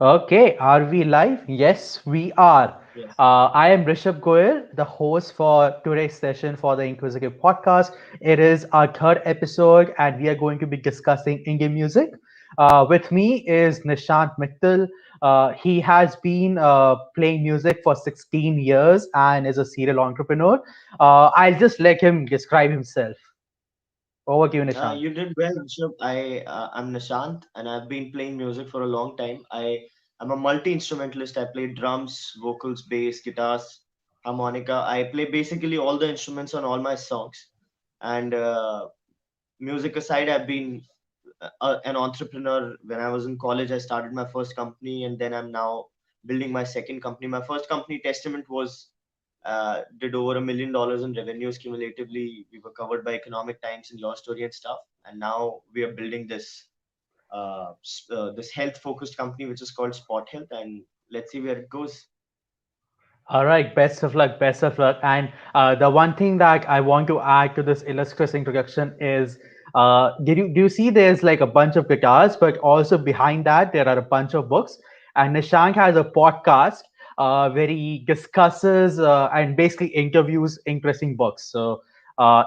Okay, are we live? Yes, we are. Yes. I am Rishabh Goyal, the host for today's session for the Inquisitive podcast. It is our third episode, and we are going to be discussing Indian music. With me is Nishant Mittal. He has been playing music for 16 years and is a serial entrepreneur. I'll just let him describe himself. Over to you, Nishant. You did well, Rishabh. I'm Nishant, and I've been playing music for a long time. I'm a multi-instrumentalist. I play drums, vocals, bass, guitars, harmonica. I play basically all the instruments on all my songs. And music aside, I've been an entrepreneur. When I was in college, I started my first company, and then I'm now building my second company. My first company, Testament, was did over $1 million in revenues cumulatively. We were covered by Economic Times and Your Story and stuff. And now we are building this health focused company which is called Spot Health. And let's see where it goes. All right, best of luck, best of luck. And the one thing that I want to add to this illustrious introduction is, do you see there's like a bunch of guitars, but also behind that there are a bunch of books. And Nishank has a podcast where he discusses and basically interviews interesting books. So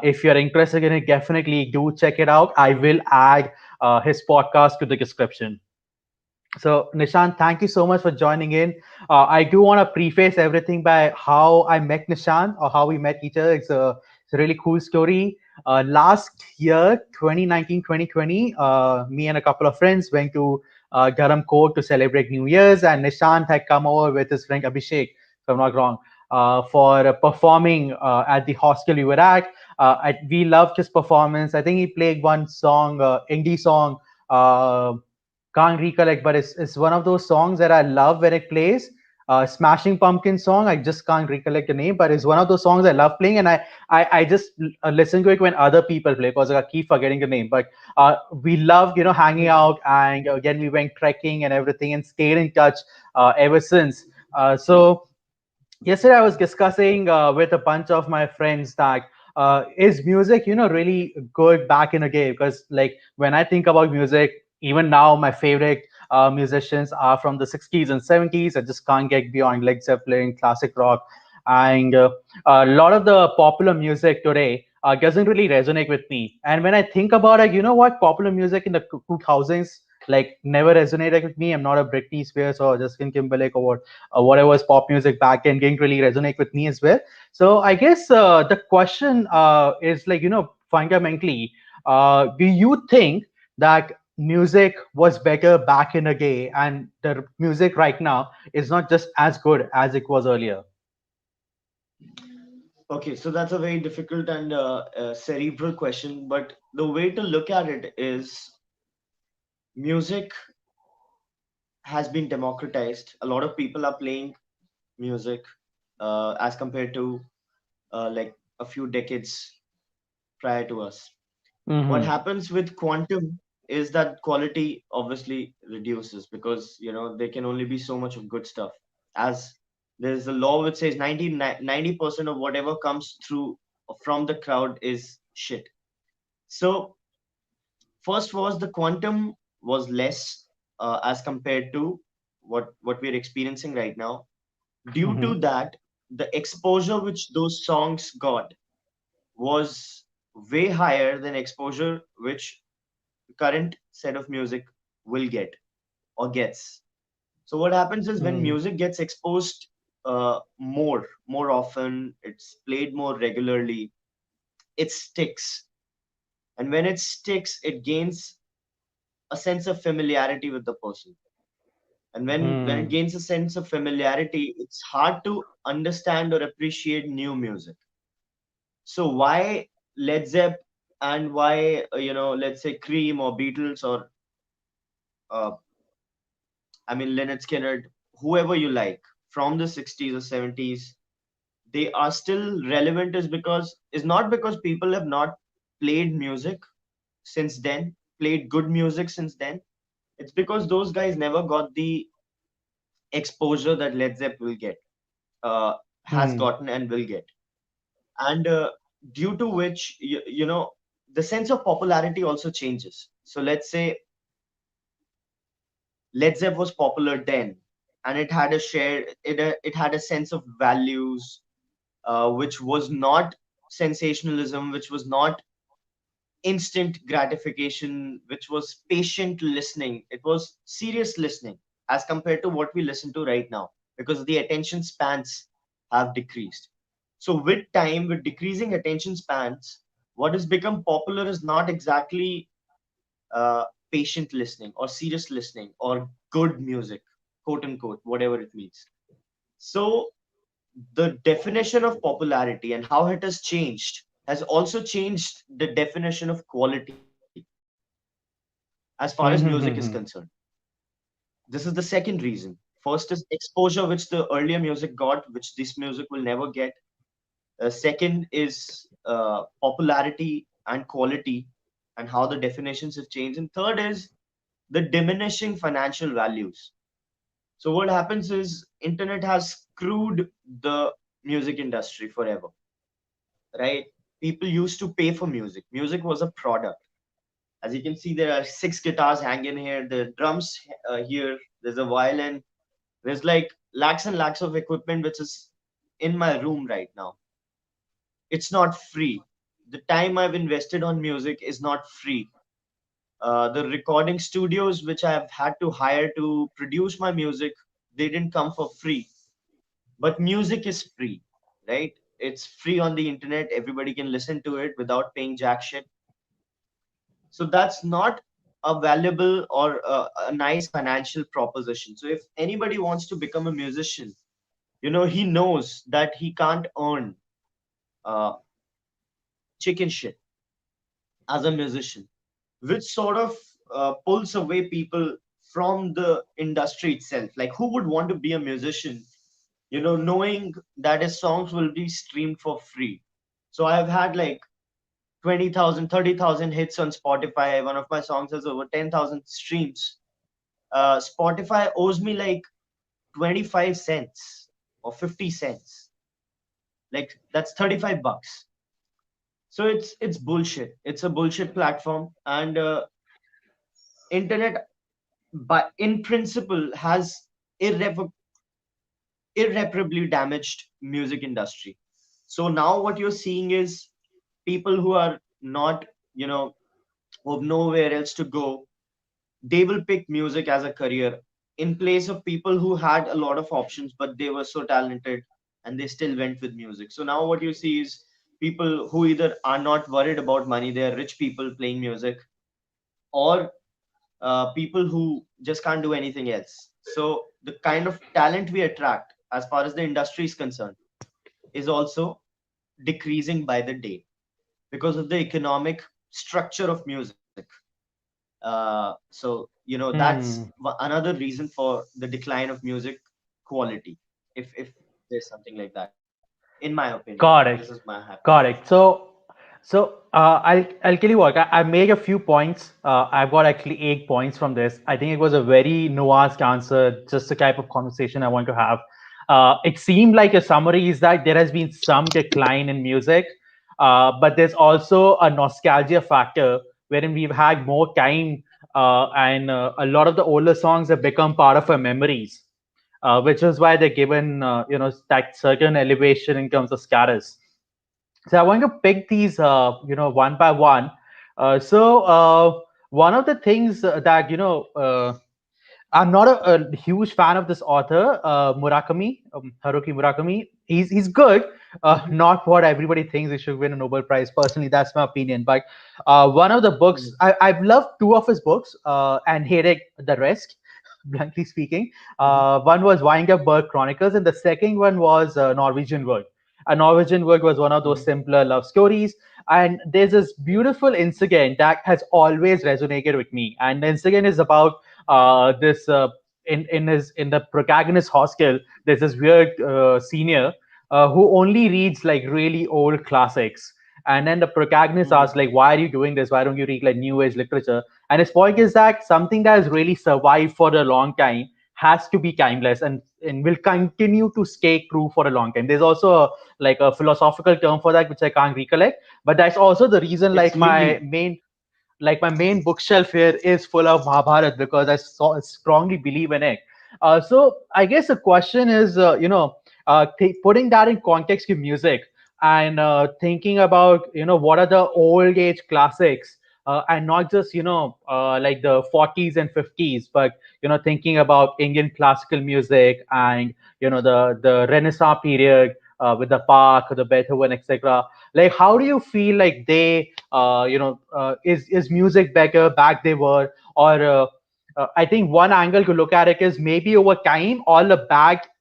if you're interested in it, definitely do check it out. I will add his podcast to the description. So, Nishant, thank you so much for joining in. I do want to preface everything by how I met Nishant or how we met each other. It's a really cool story. Last year, 2019, 2020, me and a couple of friends went to Garam Court to celebrate New Year's, and Nishant had come over with his friend Abhishek, if I'm not wrong, for performing at the hostel we were at. We loved his performance. I think he played one song, indie song. Can't recollect, but it's one of those songs that I love when it plays. Smashing Pumpkin song. I just can't recollect the name, but it's one of those songs I love playing, and I just listen to it when other people play because I keep forgetting the name. But we loved hanging Mhm. out, and again we went trekking and everything, and stayed in touch ever since. So yesterday I was discussing with a bunch of my friends that is music really good back in the day, because like when I think about music, even now my favorite musicians are from the 60s and 70s. I just can't get beyond Led Zeppelin, classic rock, and a lot of the popular music today doesn't really resonate with me. And when I think about it, what popular music in the 2000s like never resonated with me. I'm not a Britney Spears or Justin Timberlake or whatever's pop music back then didn't really resonate with me as well. So I guess the question is like, fundamentally, do you think that music was better back in the day and the music right now is not just as good as it was earlier? Okay, so that's a very difficult and cerebral question, but the way to look at it is music has been democratized. A lot of people are playing music as compared to like a few decades prior to us. What Mm-hmm. happens with quantum is that quality obviously reduces because there can only be so much of good stuff. As there's a law which says 90% of whatever comes through from the crowd is shit. So first was the quantum was less as compared to what we're experiencing right now. Due to Mm-hmm. that, the exposure which those songs got was way higher than exposure which current set of music will get or gets. So what happens is when Mm-hmm. music gets exposed more often, it's played more regularly, it sticks. And when it sticks, it gains a sense of familiarity with the person. And when it Mm-hmm. gains a sense of familiarity, it's hard to understand or appreciate new music. So why Led Zepp and why let's say Cream or Beatles or uh, I mean, Leonard Skinner, whoever you like from the 60s or 70s, they are still relevant is not because people have not played music since then, played good music since then. It's because those guys never got the exposure that Led Zepp will get, uh, has Mm-hmm. gotten and will get. And due to which, the sense of popularity also changes. So let's say Led Zepp was popular then, and it had a share. It had a sense of values, which was not sensationalism, which was not instant gratification, which was patient listening. It was serious listening as compared to what we listen to right now, because the attention spans have decreased. So, with time, with decreasing attention spans, what has become popular is not exactly patient listening or serious listening or good music, quote unquote, whatever it means. So, the definition of popularity and how it has changed has also changed the definition of quality as far as music is concerned. This is the second reason. First is exposure, which the earlier music got, which this music will never get. Second is popularity and quality, and how the definitions have changed. And third is the diminishing financial values. So what happens is internet has screwed the music industry forever, right? People used to pay for music. Music was a product. As you can see, there are six guitars hanging here, the drums here, there's a violin, there's like lakhs and lakhs of equipment which is in my room right now. It's not free. The time I've invested on music is not free. The recording studios which I've had to hire to produce my music, they didn't come for free. But music is free, right? It's free on the internet. Everybody can listen to it without paying jack shit. So that's not a valuable or a nice financial proposition. So if anybody wants to become a musician, he knows that he can't earn uh, chicken shit as a musician, which sort of pulls away people from the industry itself. Like, who would want to be a musician, knowing that his songs will be streamed for free? So I've had like 20,000, 30,000 hits on Spotify. One of my songs has over 10,000 streams. Spotify owes me like 25 cents or 50 cents. Like, that's 35 bucks. So it's bullshit. It's a bullshit platform, and internet, but in principle, has irrevo- irreparably damaged music industry. So now what you're seeing is people who are not, who have nowhere else to go, they will pick music as a career in place of people who had a lot of options, but they were so talented and they still went with music. So now what you see is people who either are not worried about money, they are rich people playing music, or people who just can't do anything else. So the kind of talent we attract, as far as the industry is concerned, is also decreasing by the day because of the economic structure of music. So that's Hmm. another reason for the decline of music quality, if there's something like that, in my opinion. This Got is it. my happy Got opinion. it. I'll tell you what. I made a few points. I've got actually 8 points from this. I think it was a very nuanced answer, just the type of conversation I want to have. It seemed like a summary is that there has been some decline in music, but there's also a nostalgia factor wherein we've had more time, and a lot of the older songs have become part of our memories, which is why they're given that certain elevation in terms of status. So I want to pick these one by one. One of the things that I'm not a huge fan of this author, Murakami, Haruki Murakami. He's good, Hmm. not what everybody thinks he should win a Nobel Prize. Personally, that's my opinion. But one of the Hmm. books I've loved two of his books and hated the rest. Bluntly speaking, Hmm. one was Weinberg Chronicles, and the second one was Norwegian Wood. A Norwegian Wood was one of those Hmm. simpler love stories, and there's this beautiful incident that has always resonated with me. And the incident is about this in the protagonist hostel. There's this weird senior who only reads like really old classics, and then the protagonist Hmm. asks like, why are you doing this? Why don't you read like new age literature? And his point is that something that has really survived for a long time has to be timeless, and will continue to stay true for a long time. There's also a philosophical term for that which I can't recollect, but that's also the reason It's like my Yugi. main. like my main bookshelf here is full of Mahabharat because strongly believe in it. So I guess the question is, putting that in context to music and thinking about, what are the old age classics, and not just, like the 40s and 50s, but, thinking about Indian classical music and, the Renaissance period, with the Bach, the Beethoven, etc. Like, how do you feel like is music better back they were, or I think one angle to look at it is maybe over time all the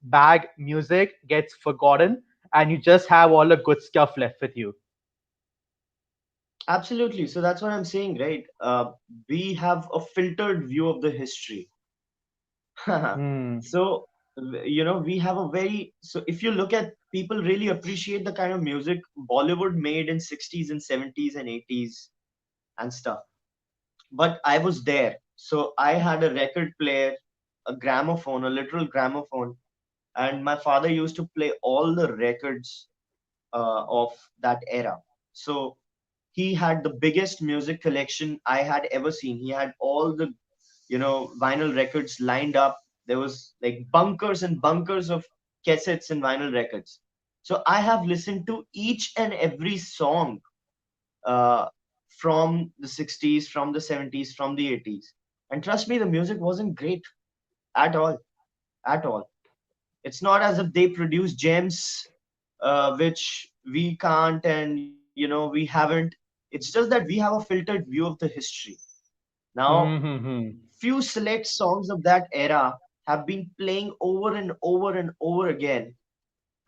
bag music gets forgotten and you just have all the good stuff left with you. Absolutely. So that's what I'm saying, right? We have a filtered view of the history. Hmm. So, we have a very, so if you look at, people really appreciate the kind of music Bollywood made in 60s and 70s and 80s and stuff. But I was there. So I had a record player, a gramophone, a literal gramophone, and my father used to play all the records of that era. So he had the biggest music collection I had ever seen. He had all the, vinyl records lined up. There was like bunkers and bunkers of cassettes and vinyl records. So I have listened to each and every song uh, from the 60s, from the 70s, from the 80s. And trust me, the music wasn't great at all, at all. It's not as if they produce gems which we can't, and we haven't. It's just that we have a filtered view of the history. Now, Hmm. few select songs of that era have been playing over and over and over again,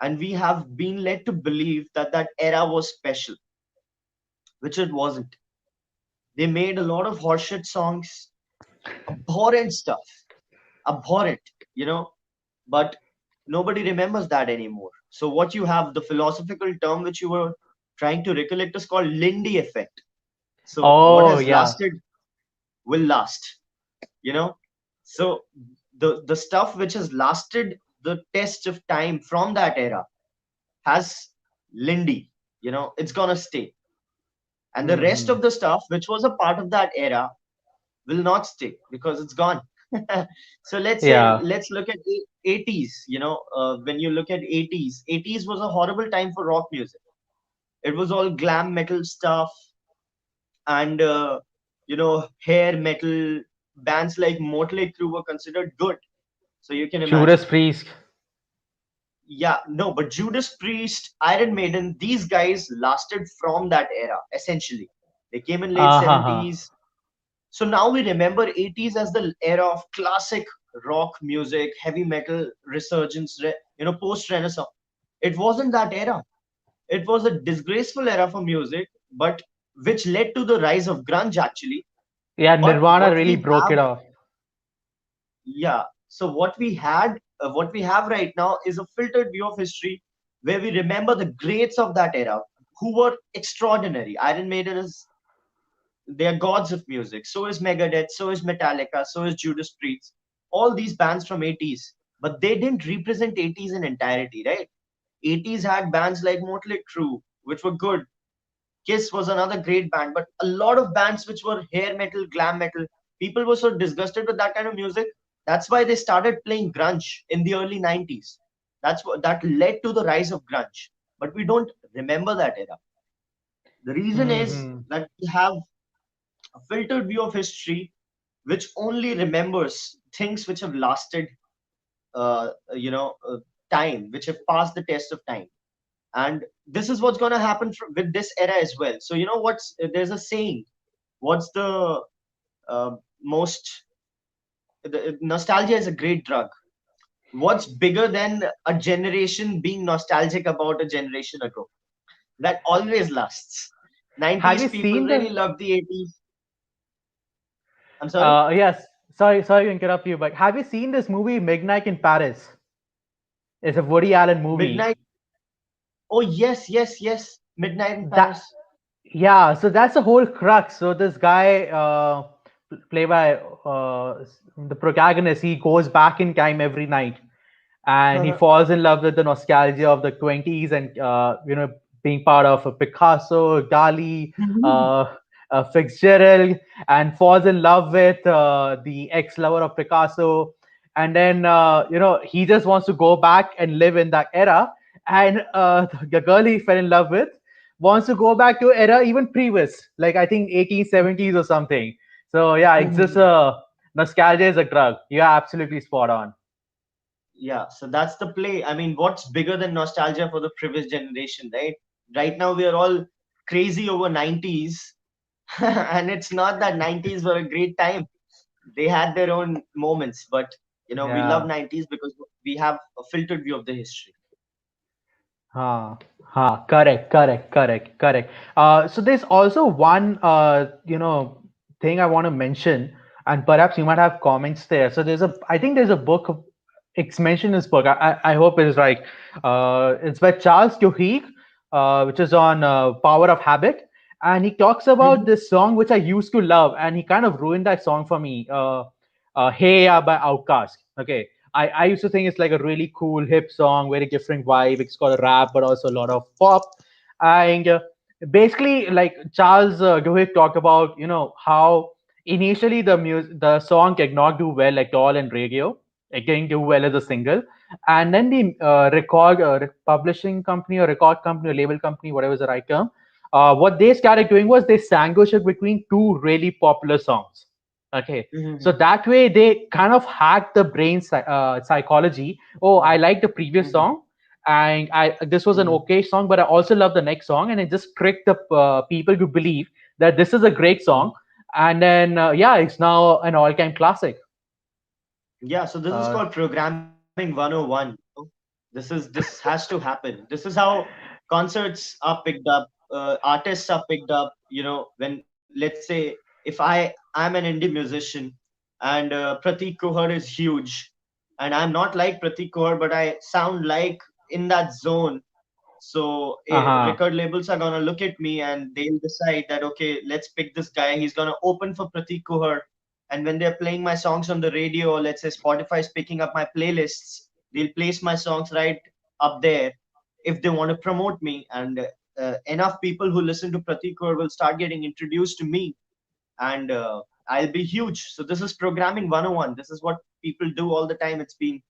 and we have been led to believe that that era was special, which it wasn't. They made a lot of horseshit songs, abhorrent stuff, abhorrent, you know, but nobody remembers that anymore. So what you have, the philosophical term which you were trying to recollect, is called Lindy effect. So what Oh has yeah. lasted will last, you know. So the stuff which has lasted the test of time from that era has Lindy, it's gonna stay. And the rest Hmm. of the stuff which was a part of that era will not stay because it's gone. So let's say, Yeah. let's look at 80s. When you look at 80s was a horrible time for rock music. It was all glam metal stuff, and hair metal. Bands like Motley Crue were considered good, so you can Judas imagine. Priest. Yeah, no, but Judas Priest, Iron Maiden, these guys lasted from that era essentially. They came in late Uh-huh. 70s. So now we remember 80s as the era of classic rock music, heavy metal resurgence, post Renaissance. It wasn't that era. It was a disgraceful era for music, but which led to the rise of grunge actually. Yeah, But Nirvana what really we broke it have, off. yeah. So what we have right now is a filtered view of history where we remember the greats of that era who were extraordinary. Iron Maiden is, they are gods of music. So is Megadeth, so is Metallica, so is Judas Priest. All these bands from 80s, but they didn't represent 80s in entirety, right? 80s had bands like Motley Crue, which were good. Kiss was another great band, but a lot of bands which were hair metal, glam metal, people were so disgusted with that kind of music. That's why they started playing grunge in the early 90s. That's what that led to the rise of grunge. But we don't remember that era. The reason is Hmm. that we have a filtered view of history which only remembers things which have lasted uh, you know uh, time, which have passed the test of time. And this is what's going to happen with this era as well. So what's there's a saying, what's the uh, most nostalgia is a great drug. What's bigger than a generation being nostalgic about a generation ago? That always lasts. Have 90s you people seen really the love the 80s. I'm sorry. yes, sorry to interrupt you, but have you seen this movie Midnight in Paris? It's a Woody Allen movie. Midnight. Oh, yes, yes, yes. Midnight in That Paris. Yeah, so that's the whole crux. So this guy, played by the protagonist, he goes back in time every night, and he falls in love with the nostalgia of the 20s, and being part of a Picasso, Dali, uh, Fitzgerald, and falls in love with the ex-lover of Picasso, and then he just wants to go back and live in that era, and the girl he fell in love with wants to go back to era even previous, like I think 1870s or something. So yeah, it's just nostalgia is a drug. You're absolutely spot on. Yeah, so that's the play. I mean, what's bigger than nostalgia for the previous generation, right? Right now, we are all crazy over 90s, and it's not that 90s were a great time. They had their own moments, but we love Yeah. 90s because we have a filtered view of the history. Correct, correct, correct, correct. So there's also one, thing I want to mention, and perhaps you might have comments there. So I think there's a book, it's mentioned in this book. I hope it is right. It's by Charles Duhigg, which is on Power of Habit, and he talks about Mhm, this song which I used to love, and he kind of ruined that song for me. Hey Ya by Outkast. Okay, I used to think it's like a really cool hip song, very different vibe. It's got a rap, but also a lot of pop. And basically, like Charles Duhigg talked about, how initially the song did not do well at all in radio. It didn't do well as a single, and then the publishing company or record company or label company, whatever is the right term, what they started doing was they sandwiched it between two really popular songs. Okay, so mhm, that way they kind of hacked the brain psychology. Oh, I like the previous mhm, song, and I this was an mhm, okay song, but I also love the next song, and it just tricked the people to believe that this is a great song, mhm. and then yeah, it's now an all-time classic. Yeah, so this is Uh, called programming 101. This has to happen. This is how concerts are picked up, artists are picked up. When, let's say, if I'm an indie musician and Pratik Kohar is huge, and I'm not like Pratik Kohar, but I sound like in that zone. So uh-huh. record labels are gonna look at me and they'll decide that, okay, let's pick this guy. He's gonna open for Pratik Kohar, and when they're playing my songs on the radio, or let's say Spotify is picking up my playlists, they'll place my songs right up there if they want to promote me. And enough people who listen to Pratik Kohar will start getting introduced to me, and I'll be huge. So this is programming 101. This is what people do all the time. It's been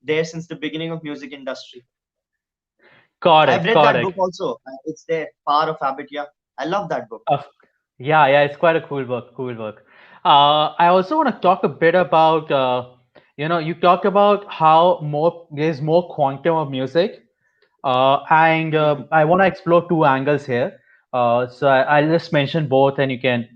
there since the beginning of music industry. I've Correct, read that book correct. also. It's there, Power of Habit. Yeah, I love that book. Of Yeah, yeah, it's quite a cool book. Cool book. I also want to talk a bit about, you talked about how there's more quantum of music, and Mhm, I want to explore two angles here. So I'll just mention both, and you can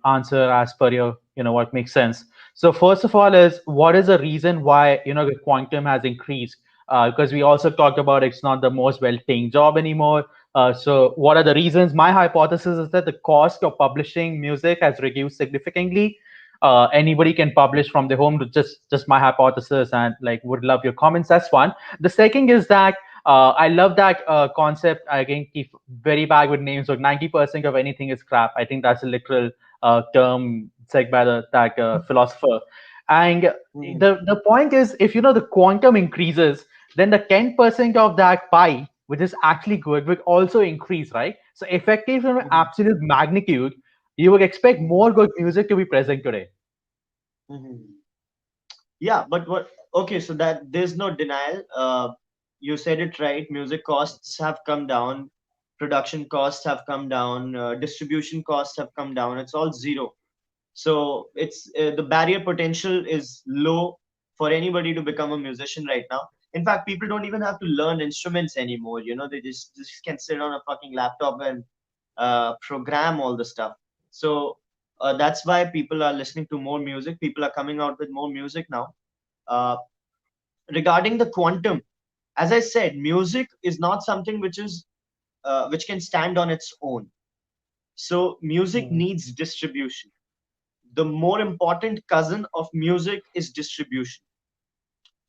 answer as per your, what makes sense. So first of all, is what is the reason why the quantum has increased? Because we also talked about it's not the most well-paying job anymore. So what are the reasons? My hypothesis is that the cost of publishing music has reduced significantly. Anybody can publish from their home. To just my hypothesis, and like would love your comments. That's one. The second is that I love that concept. Again, keep very bad with names. So 90% of anything is crap. I think that's a literal term said by that philosopher. And mhm, the point is, if the quantum increases, then the 10% of that pie, which is actually good, will also increase, right? So effective from mhm, absolute magnitude, you would expect mhm, more good music to be present today. mhm. Yeah, but what? Okay, so that there's no denial. You said it right. Music costs have come down, production costs have come down, distribution costs have come down. It's all zero. So it's the barrier potential is low for anybody to become a musician right now. In fact, people don't even have to learn instruments anymore. They just can sit on a fucking laptop and program all the stuff. So that's why people are listening to more music. People are coming out with more music now. Uh, Regarding the quantum, as I said, music is not something which can stand on its own. So music Mm. needs distribution. The more important cousin of music is distribution.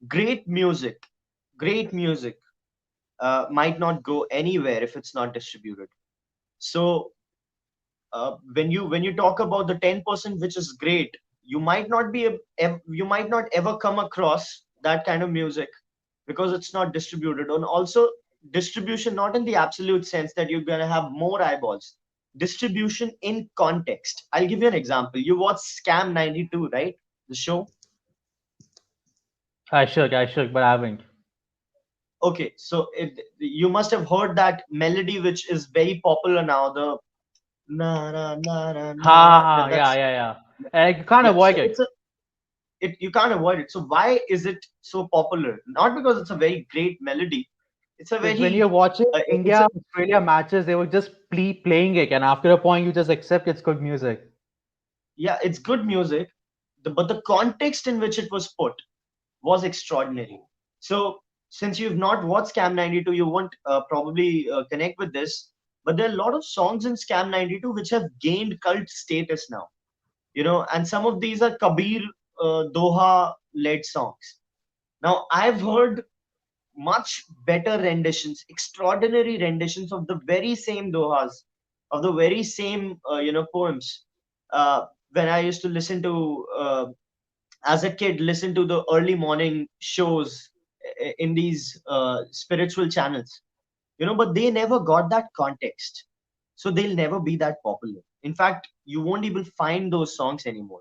Great music, great music might not go anywhere if it's not distributed. So when you talk about the 10% which is great, you might not you might not ever come across that kind of music because it's not distributed. And also distribution not in the absolute sense that you're going to have more eyeballs. distribution in context. I'll give you an example. You watch Scam 92, right? The show. I should, but I haven't. Okay, so you must have heard that melody, which is very popular now. The na na na na Ha na ha na. ha, yeah, That's yeah, yeah. You can't yeah. So avoid it. it's a you can't avoid it. So why is it so popular? Not because it's a very great melody. It's a Because when you're very watching it's a India Australia matches, they were just playing it, and after a point, you just accept it's good music. yeah, it's good music, but the context in which it was put was extraordinary. So, since you've not watched Scam 92, you won't probably connect with this. But there are a lot of songs in Scam 92 which have gained cult status now. And some of these are Kabir Doha led songs. Now, I've heard much better renditions, extraordinary renditions of the very same Dohas, of the very same, poems. When I used to listen to as a kid listen to the early morning shows in these spiritual channels, but they never got that context, so they'll never be that popular. In fact, you won't even find those songs anymore.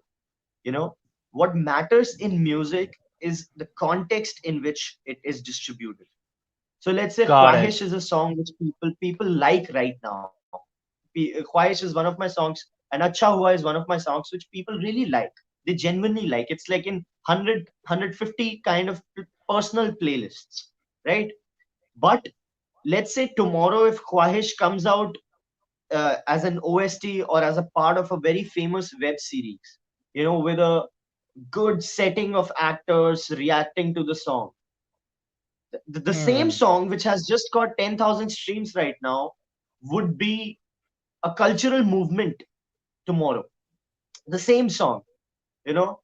you know what matters in music is the context in which it is distributed. So let's say Got it. Khwahish is a song which people like right now. Khwahish is one of my songs, and Acha Hua is one of my songs which people really like. They genuinely like. It's like in 100 kind of personal playlists, right? But let's say tomorrow if Khwahish comes out as an OST or as a part of a very famous web series, with a good setting of actors reacting to the song, the same Hmm. song which has just got 10,000 streams right now would be a cultural movement tomorrow. The same song, you know.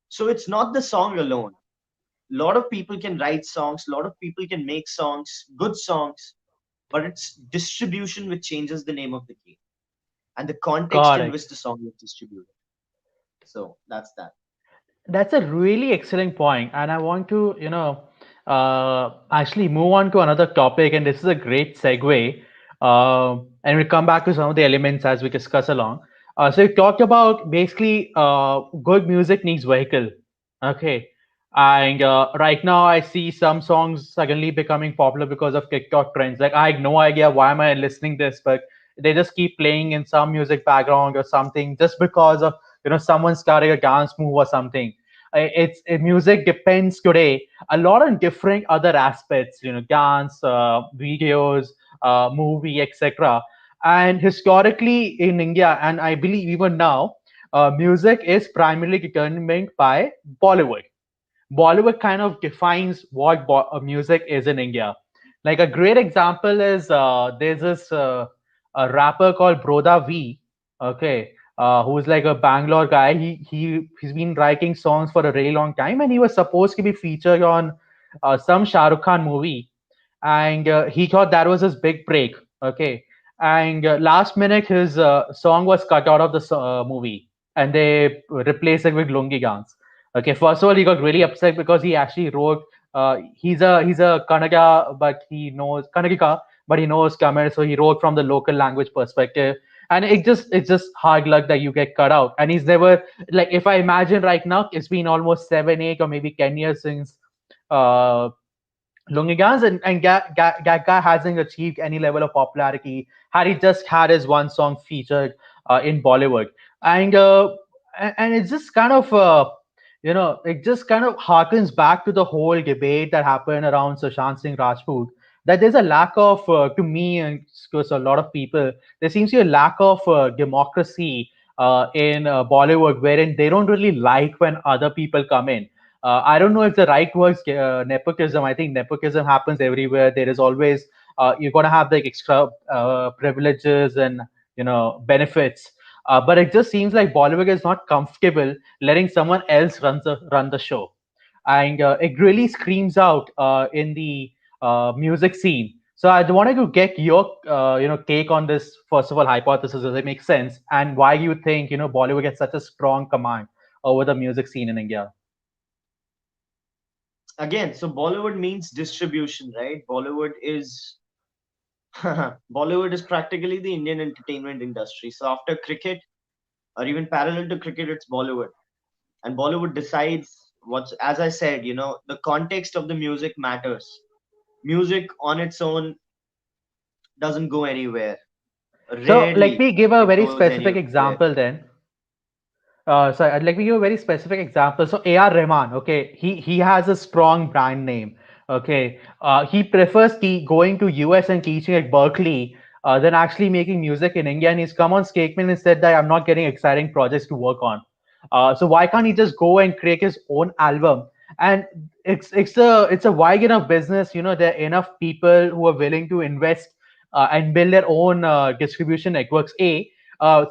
So it's not the song alone. A lot of people can write songs, a lot of people can make songs, good songs, but it's distribution which changes the name of the game and the context Got in it. which the song is distributed. So that's that. That's a really excellent point, and I want to, actually move on to another topic, and this is a great segue. And we'll come back to some of the elements as we discuss along. So you talked about basically good music needs vehicle. Okay, and right now I see some songs suddenly becoming popular because of TikTok trends. Like I had no idea why am I listening this, but they just keep playing in some music background or something just because of someone starting a dance move or something. Music depends today a lot on different other aspects, dance, videos, movie, etc. And historically in India, and I believe even now, music is primarily determined by Bollywood. Bollywood kind of defines what music is in India. Like a great example is there's this a rapper called Broda V. Okay, who's like a Bangalore guy. He's been writing songs for a really long time, and he was supposed to be featured on some Shah Rukh Khan movie, and he thought that was his big break. Okay, and last minute his song was cut out of the movie, and they replaced it with Lungi Gans. Okay, first of all, he got really upset because he actually wrote. He's a Kannada, but he knows Kannadika, but he knows Tamil, so he wrote from the local language perspective. And it's just hard luck that you get cut out. And he's never like if I imagine right now, it's been almost 7, 8, or maybe 10 years since uh, Lungigans, and Gaga hasn't achieved any level of popularity had he just had his one song featured in Bollywood. And and it's just kind of it just kind of harkens back to the whole debate that happened around Sushant Singh Rajput, that there's a lack of to me and to a lot of people, there seems to be a lack of democracy in Bollywood, wherein they don't really like when other people come in. I don't know if the right word is nepotism. I think nepotism happens everywhere. There is always you're gonna have like extra privileges and benefits. But it just seems like Bollywood is not comfortable letting someone else run the show, and it really screams out in the music scene. So I wanted to get your take on this. First of all, hypothesis, does it make sense, and why do you think Bollywood gets such a strong command over the music scene in India? Again, so Bollywood means distribution, right? Bollywood is Bollywood is practically the Indian entertainment industry. So after cricket, or even parallel to cricket, it's Bollywood. And Bollywood decides what's, as I said, the context of the music matters. Music on its own doesn't go anywhere. So let Rarely me give a it very goes specific anywhere. example then. So I'd like to give a very specific example. So A.R. Rahman, okay, he has a strong brand name. Okay, he prefers going to US and teaching at Berkeley than actually making music in India. And he's come on statement and said that I'm not getting exciting projects to work on. So why can't he just go and create his own album? And it's a wide enough business. You know, there are enough people who are willing to invest and build their own distribution networks.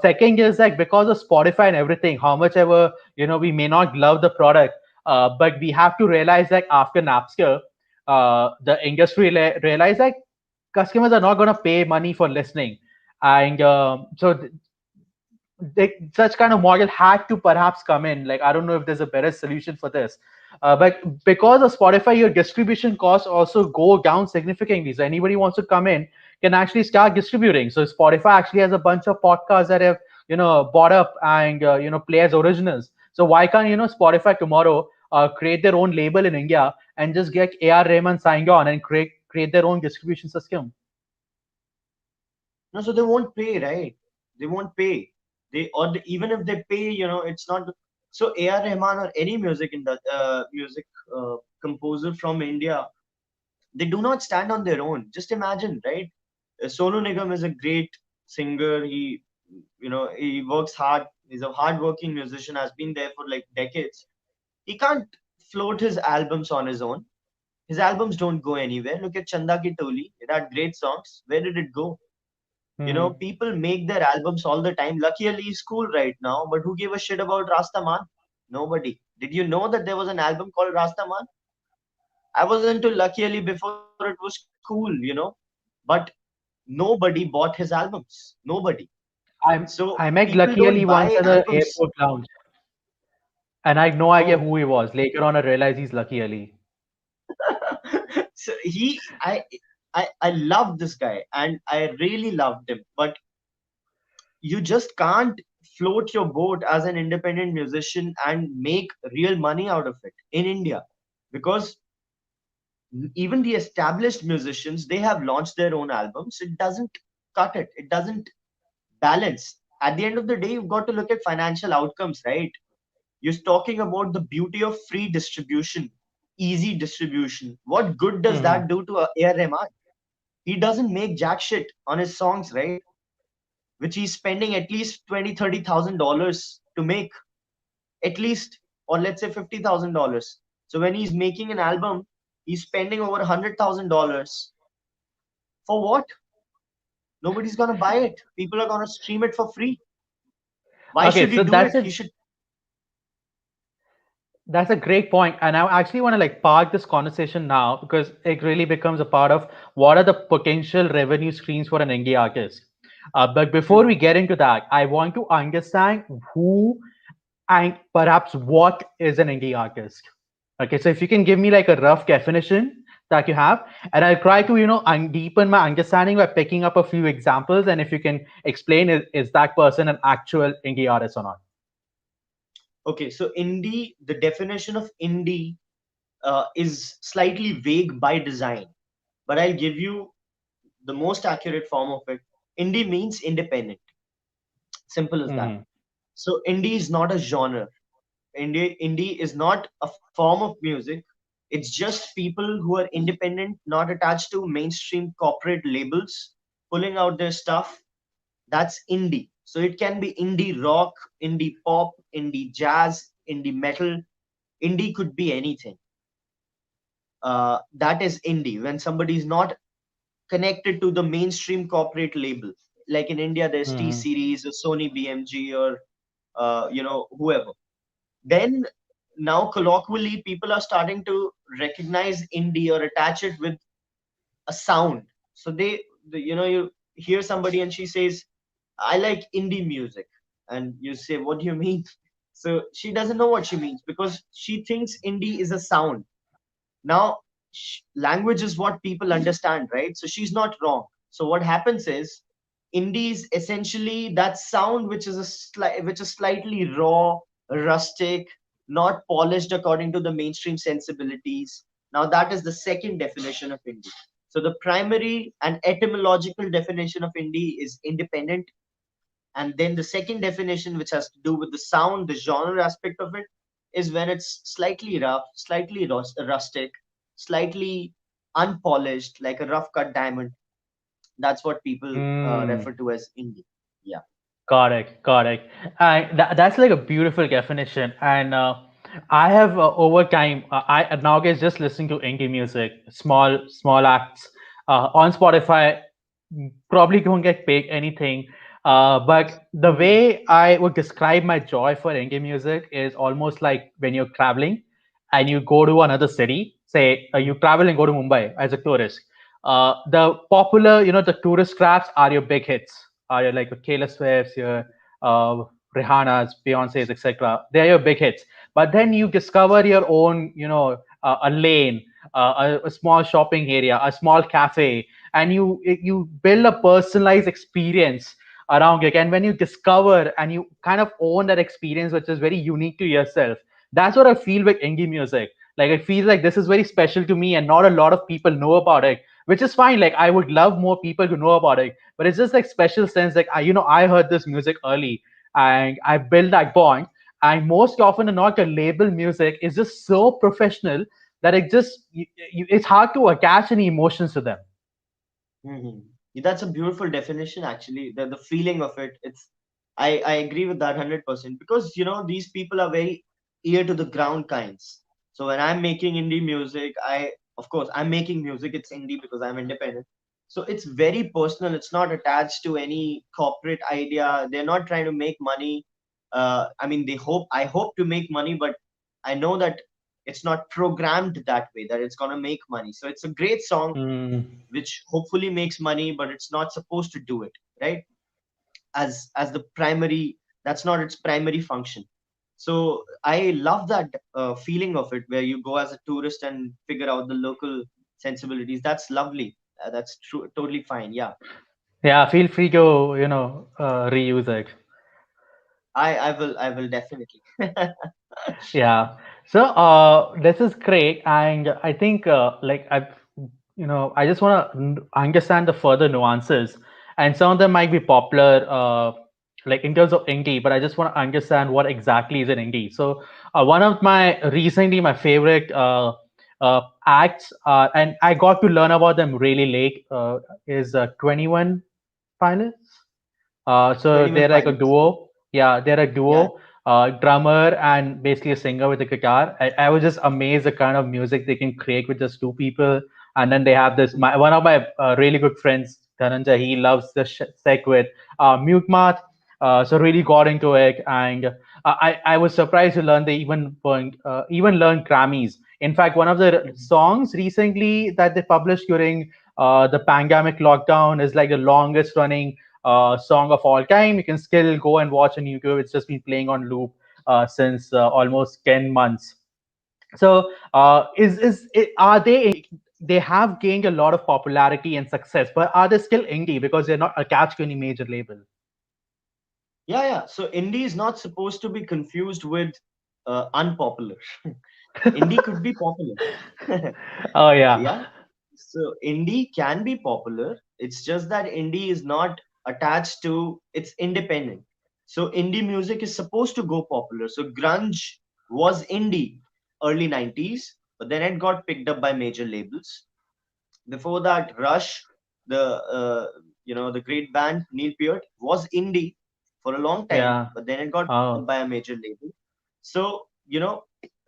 Second is like because of Spotify and everything, how much ever we may not love the product, but we have to realize like after Napster, the industry realized like customers are not going to pay money for listening, and such kind of model had to perhaps come in. Like I don't know if there's a better solution for this, but because of Spotify, your distribution costs also go down significantly. So anybody wants to come in can actually start distributing. So Spotify actually has a bunch of podcasts that have bought up and play as originals. So why can't Spotify tomorrow create their own label in India and just get AR Rahman signed on and create their own distribution system? No, so they won't pay, right? They won't pay. Even if they pay, it's not. So A.R. Rahman or any music composer from India, they do not stand on their own. Just imagine, right? Sonu Nigam is a great singer. He works hard. He's a hard-working musician. Has been there for like decades. He can't float his albums on his own. His albums don't go anywhere. Look at Chanda Ki Toli. It had great songs. Where did it go? Hmm. People make their albums all the time. Luckily, he's cool right now, but who gave a shit about Rastaman? Nobody. Did you know that there was an album called Rastaman? I was into Lucky Ali before it was cool, but nobody bought his albums. Nobody. I So I met people Lucky don't Ali once buy in the albums. airport lounge, and I had no idea Oh, who he was. Later on, I realized he's Lucky Ali. so I love this guy and I really loved him, but you just can't float your boat as an independent musician and make real money out of it in India, because even the established musicians, they have launched their own albums. It doesn't cut it. It doesn't balance. At the end of the day, you've got to look at financial outcomes, right? You're talking about the beauty of free distribution, easy distribution. What good does Hmm. that do to A.R. Rahman? He doesn't make jack shit on his songs, right? Which he's spending at least 20, $30,000 to make, at least, or let's say $50,000. So when he's making an album, he's spending over $100,000 for what? Nobody's gonna buy it. People are gonna stream it for free. Why Okay, should he so do it? He should. that's a great point, and I actually want to like park this conversation now because it really becomes a part of what are the potential revenue streams for an indie artist. But before we Mhm. get into that, I want to understand who and perhaps what is an indie artist. Okay, so if you can give me like a rough definition that you have, and I'll try to deepen my understanding by picking up a few examples, and if you can explain is that person an actual indie artist or not. Okay, so indie, the definition of indie is slightly vague by design, but I'll give you the most accurate form of it. Indie means independent. Simple as that. Hmm. So indie is not a genre. Indie is not a form of music. It's just people who are independent, not attached to mainstream corporate labels, pulling out their stuff. That's indie. So it can be indie rock, indie pop, indie jazz, indie metal. Indie could be anything. That is indie. When somebody is not connected to the mainstream corporate label, like in India, there's T Hmm. Series or Sony BMG or whoever. Then now colloquially, people are starting to recognize indie or attach it with a sound. So you hear somebody and she says, I like indie music. And you say, what do you mean? So she doesn't know what she means because she thinks indie is a sound. Now, language is what people understand, right? So she's not wrong. So what happens is indie is essentially that sound which is which is slightly raw, rustic, not polished according to the mainstream sensibilities. Now that is the second definition of indie. So the primary and etymological definition of indie is independent, and then the second definition, which has to do with the sound, the genre aspect of it, is when it's slightly rough, slightly rustic, slightly unpolished, like a rough cut diamond. That's what people refer Mm. to as indie. Yeah. Correct, correct. And that's like a beautiful definition. And I have over time, I nowadays just listening to indie music, small acts on Spotify. Probably don't get paid anything. But the Mhm. way I would describe my joy for indie music is almost like when you're traveling and you go to another city. Say you travel and go to Mumbai as a tourist. The popular, the tourist traps are your big hits, are your like Taylor Swift's, your uh, Rihanna's, Beyonce's, etc. They're your big hits. But then you discover your own, a lane, a small shopping area, a small cafe, and you build a personalized experience around it. And when you discover and you kind of own that experience, which is very unique to yourself, that's what I feel with indie music. Like I feel like this is very special to me, and not a lot of people know about it, which is fine. Like I would love more people to know about it, but it's just like special sense. Like I heard this music early, and I built that bond. And most often than not, the label music is just so professional that it's hard to attach any emotions to them. Hmm. That's a beautiful definition, actually. The feeling of it. I agree with that 100%, because these people are very ear to the ground kinds. So when I'm making indie music, of course I'm making music. It's indie because I'm independent. So it's very personal. It's not attached to any corporate idea. They're not trying to make money. I mean, I hope to make money, but I know that it's not programmed that way, that it's gonna make money. So it's a great song Mm. which hopefully makes money, but it's not supposed to do it, right? As the primary, that's not its primary function. So I love that feeling of it, where you go as a tourist and figure out the local sensibilities. That's lovely. That's true, totally fine. Yeah. Yeah, feel free to reuse it. I will definitely. Yeah. So this is great, and I think I just want to understand the further nuances, and some of them might be popular, like in terms of indie, but I just want to understand what exactly is an indie. So one of my favorite acts, and I got to learn about them really late, is 21 Pilots. So 21 they're like a Pilots. Yeah. duo. Yeah, they're a Yeah. duo, drummer and basically a singer with a guitar. I was just amazed the kind of music they can create with just two people. And then they have this. One of my really good friends, Dhananjay, he loves the sec with Mute Math. So really got into it, and I was surprised to learn they even learn Grammys. In fact, one of the Mhm. songs recently that they published during the pandemic lockdown is like the longest running song of all time. You can still go and watch on YouTube. It's just been playing on loop since almost 10 months. So, are they have gained a lot of popularity and success, but are they still indie because they're not attached to any major label? Yeah, yeah. So indie is not supposed to be confused with unpopular. Indie could be popular. Oh yeah, Yeah. So indie can be popular. It's just that indie is not attached to, it's independent. So indie music is supposed to go popular. So grunge was indie early 90s, but then it got picked up by major labels. Before that, Rush, the great band Neil Peart, was indie for a long time, yeah. but then it got picked up Oh, by a major label. So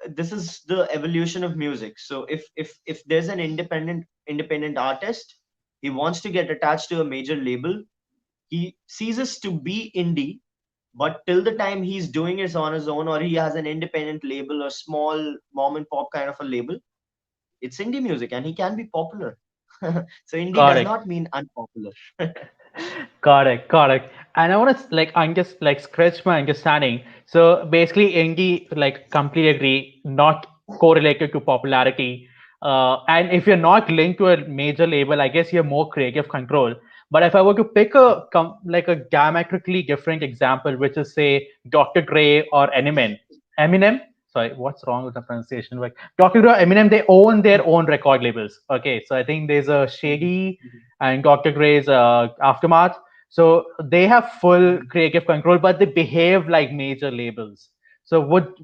this is the evolution of music. So if there's an independent artist, he wants to get attached to a major label, he ceases to be indie. But till the time he's doing it on his own, or he has an independent label or small mom and pop kind of a label, it's indie music and he can be popular. So indie does correct. not mean unpopular. Correct, correct. And I want to I'm just like scratch my understanding. So basically, indie, like completely agree, not correlated to popularity. And if you're not linked to a major label, I guess you have more creative control. But if I were to pick like a diametrically different example, which is say Dr. Dre or Eminem. Sorry, what's wrong with the pronunciation? Like Dr. Dre, Eminem, they own their own record labels. Okay, so I think there's a Shady and Dr. Dre's Aftermath. So they have full creative control, but they behave like major labels. So would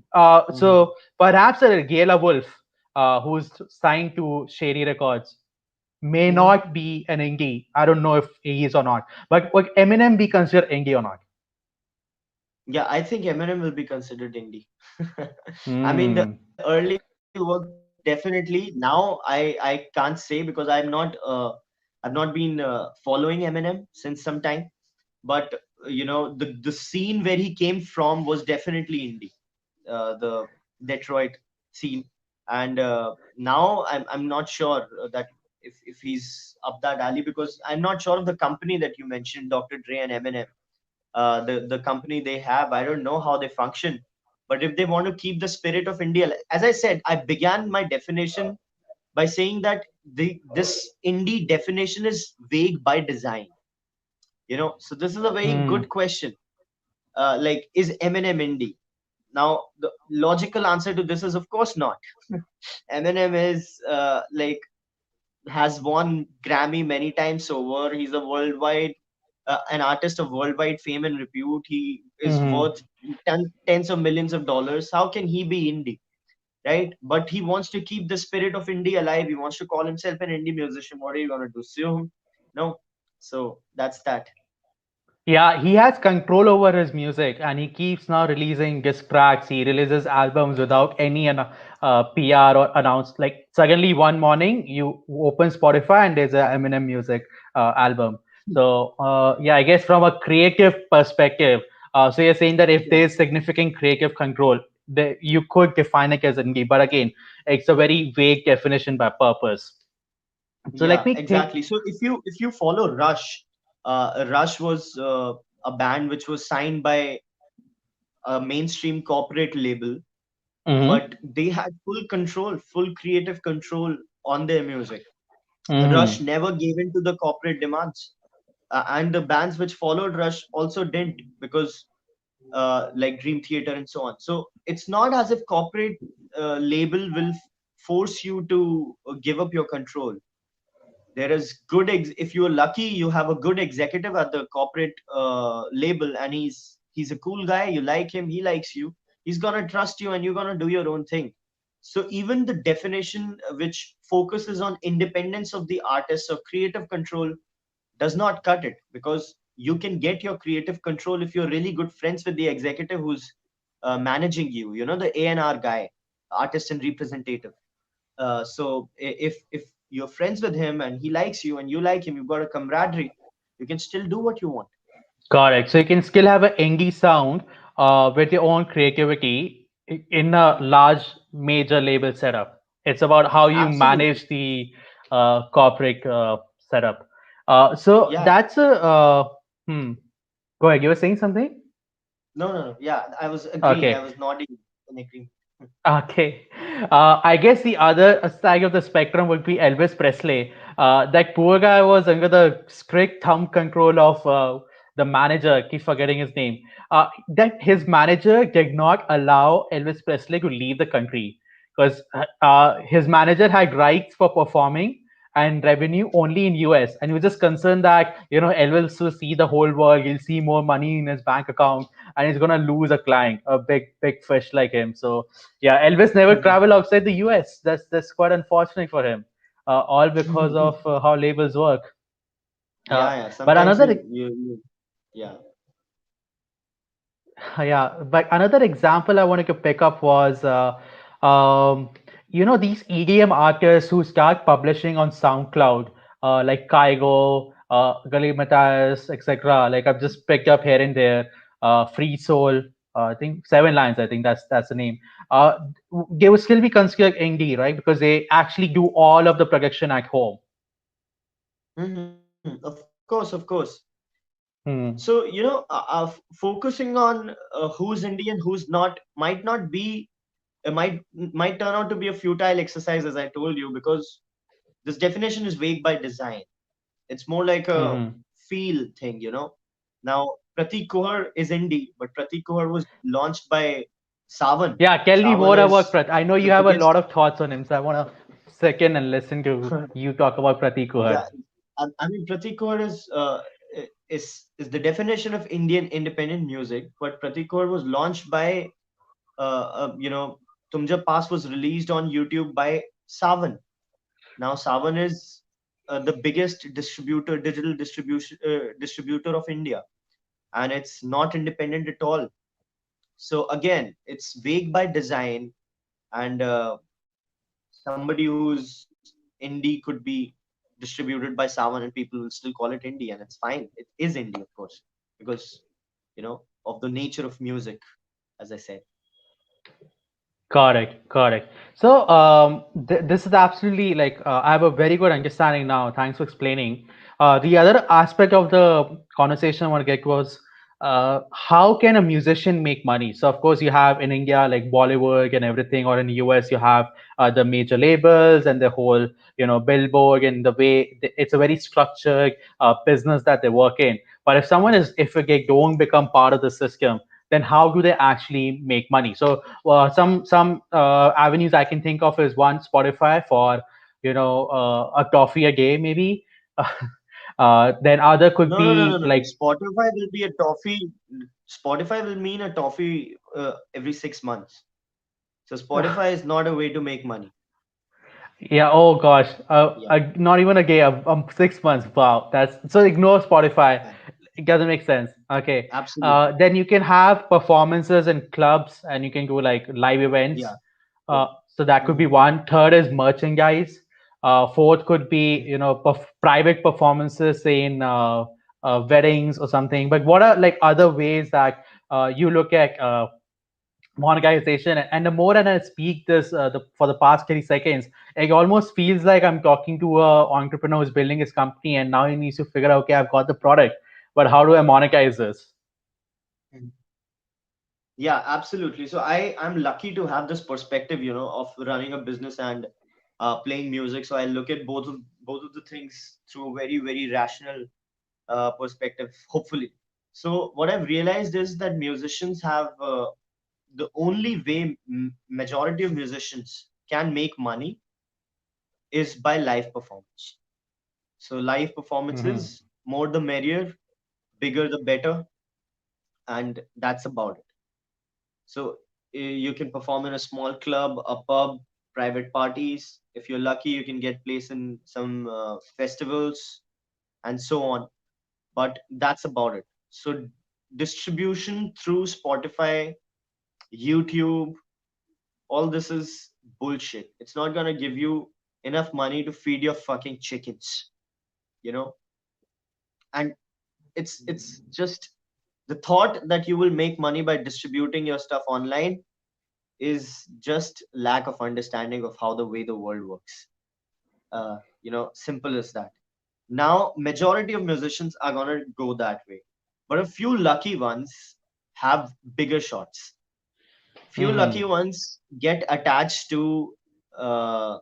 so perhaps a Gala Wolf, who's signed to Shady Records, may Mhm. not be an indie. I don't know if he is or not. But would Eminem be considered indie or not? Yeah, I think Eminem will be considered indie. I mean, the Hmm. early work definitely. Now I can't say because I've not been following Eminem since some time. But the scene where he came from was definitely indie, the Detroit scene. And now I'm not sure that if he's up that alley, because I'm not sure of the company that you mentioned, Dr. Dre and Eminem. The company they have, I don't know how they function. But if they want to keep the spirit of India, as I said, I began my definition by saying that this indie definition is vague by design. So this is a very Hmm. good question. Like, is Eminem indie? Now, the logical answer to this is, of course, not. Eminem is has won Grammy many times over. He's a worldwide an artist of worldwide fame and repute. He is Hmm. worth tens of millions of dollars. How can he be indie, right? But he wants to keep the spirit of indie alive. He wants to call himself an indie musician. What are you gonna do? Sue him? No. So that's that. Yeah, he has control over his music, and he keeps now releasing disc tracks. He releases albums without any PR or announced. Like suddenly one morning, you open Spotify and there's a Eminem music album. So yeah, I guess from a creative perspective, so you're saying that if Yeah. there's significant creative control, you could define it as indie. But again, it's a very vague definition by purpose. So let Yeah, me think. exactly. So if you follow Rush, Rush was a band which was signed by a mainstream corporate label, Hmm. but they had full control, full creative control on their music. Rush Hmm. never gave in to the corporate demands, and the bands which followed Rush also didn't, because like Dream Theater and so on. So it's not as if corporate label will force you to give up your control. There is if you're lucky, you have a good executive at the corporate label, and he's a cool guy, you like him, he likes you, he's going to trust you, and you're going to do your own thing. So even the definition which focuses on independence of the artist or creative control does not cut it, because you can get your creative control if you're really good friends with the executive who's managing you, the A&R guy, artist and representative. So if you're friends with him and he likes you and you like him, you've got a camaraderie, you can still do what you want. Correct. So you can still have an indie sound with your own creativity in a large major label setup. It's about how you Absolutely. manage the corporate setup. So Yeah. that's a hmm. Go ahead. You were saying something? No, no, no. Yeah, I was agreeing. I Okay. was nodding in agreement. Okay. I guess the other side of the spectrum would be Elvis Presley. That poor guy was under the strict thumb control of the manager. Keep forgetting his name. That his manager did not allow Elvis Presley to leave the country because his manager had rights for performing and revenue only in US, and he was just concerned that Elvis will see the whole world. He'll see more money in his bank account, and he's gonna lose a client, a big fish like him. So yeah, Elvis never traveled outside the US. That's quite unfortunate for him. All because of how labels work. Uh, Yeah, yeah. but Sometimes another yeah. yeah, but another example I wanted to pick up was um, these EDM artists who start publishing on SoundCloud, like Kygo, Gali Matthias, etc. Like I've just picked up here and there. Free Soul, I think Seven Lines. I think that's the name. Uh, they would still be considered indie, right? Because they actually do all of the production at home. Of course, of course. So, Hmm. focusing on who's Indian, who's not, might not be, might turn out to be a futile exercise, as I told you, because this definition is vague by design. It's more like a Hmm. feel thing, you know. Now, Pratik Kuhar is indie, but Pratik Kuhar was launched by Savan. Yeah, tell me Savan more about is Prat. I know you the have a biggest. lot of thoughts on him, so I want to second and listen to you talk about Pratik Yeah, Kuhar. I mean, Pratik Kaur is the definition of Indian independent music. But Pratik Kaur was launched by, you know, Tumja Pass was released on YouTube by Savan. Now Savan is the biggest distributor, digital distributor of India, and it's not independent at all. So again, it's vague by design, and somebody who's indie could be distributed by someone and people will still call it indie, and it's fine. It is indie, of course, because of the nature of music, as I said. Correct, correct. So this is absolutely like I have a very good understanding now. Thanks for explaining. The other aspect of the conversation I want to get was how can a musician make money? So of course you have in India like Bollywood and everything, or in the US you have the major labels and the whole Billboard and the way it's a very structured business that they work in. But if they don't become part of the system, then how do they actually make money? So some avenues I can think of is one Spotify for a toffee a day maybe. Then other could No, no, no, no, be no, no. like Spotify will be a toffee. Spotify will mean a toffee every 6 months. So Spotify is not a way to make money. yeah, oh gosh, Yeah, not even a day, 6 months. Wow, that's so ignore Spotify. yeah, It doesn't make sense. Okay, absolutely. then you can have performances in clubs, and you can do like live events. Yeah, yeah. So that could be Hmm. one. Third is merchandise. Fourth could be private performances in weddings or something. But what are like other ways that you look at monetization? And the more and I speak this for the past 30 seconds, it almost feels like I'm talking to a entrepreneur who's building his company, and now he needs to figure out, okay, I've got the product, but how do I monetize this? Yeah, absolutely. So I'm lucky to have this perspective, of running a business and playing music. So I look at both of the things through a very, very rational perspective, hopefully. So what I've realized is that musicians have the only way majority of musicians can make money is by live performance. So live Hmm. performances, more the merrier, bigger the better, and that's about it. So you can perform in a small club, a pub, private parties. If you're lucky, you can get place in some festivals and so on. But that's about it. So distribution through Spotify, YouTube, all this is bullshit. It's not gonna give you enough money to feed your fucking chickens, you know? And it's just the thought that you will make money by distributing your stuff online is just lack of understanding of how the way the world works. Simple as that. Now, majority of musicians are gonna go that way, but a few lucky ones have bigger shots. Few lucky Hmm. ones get attached to uh,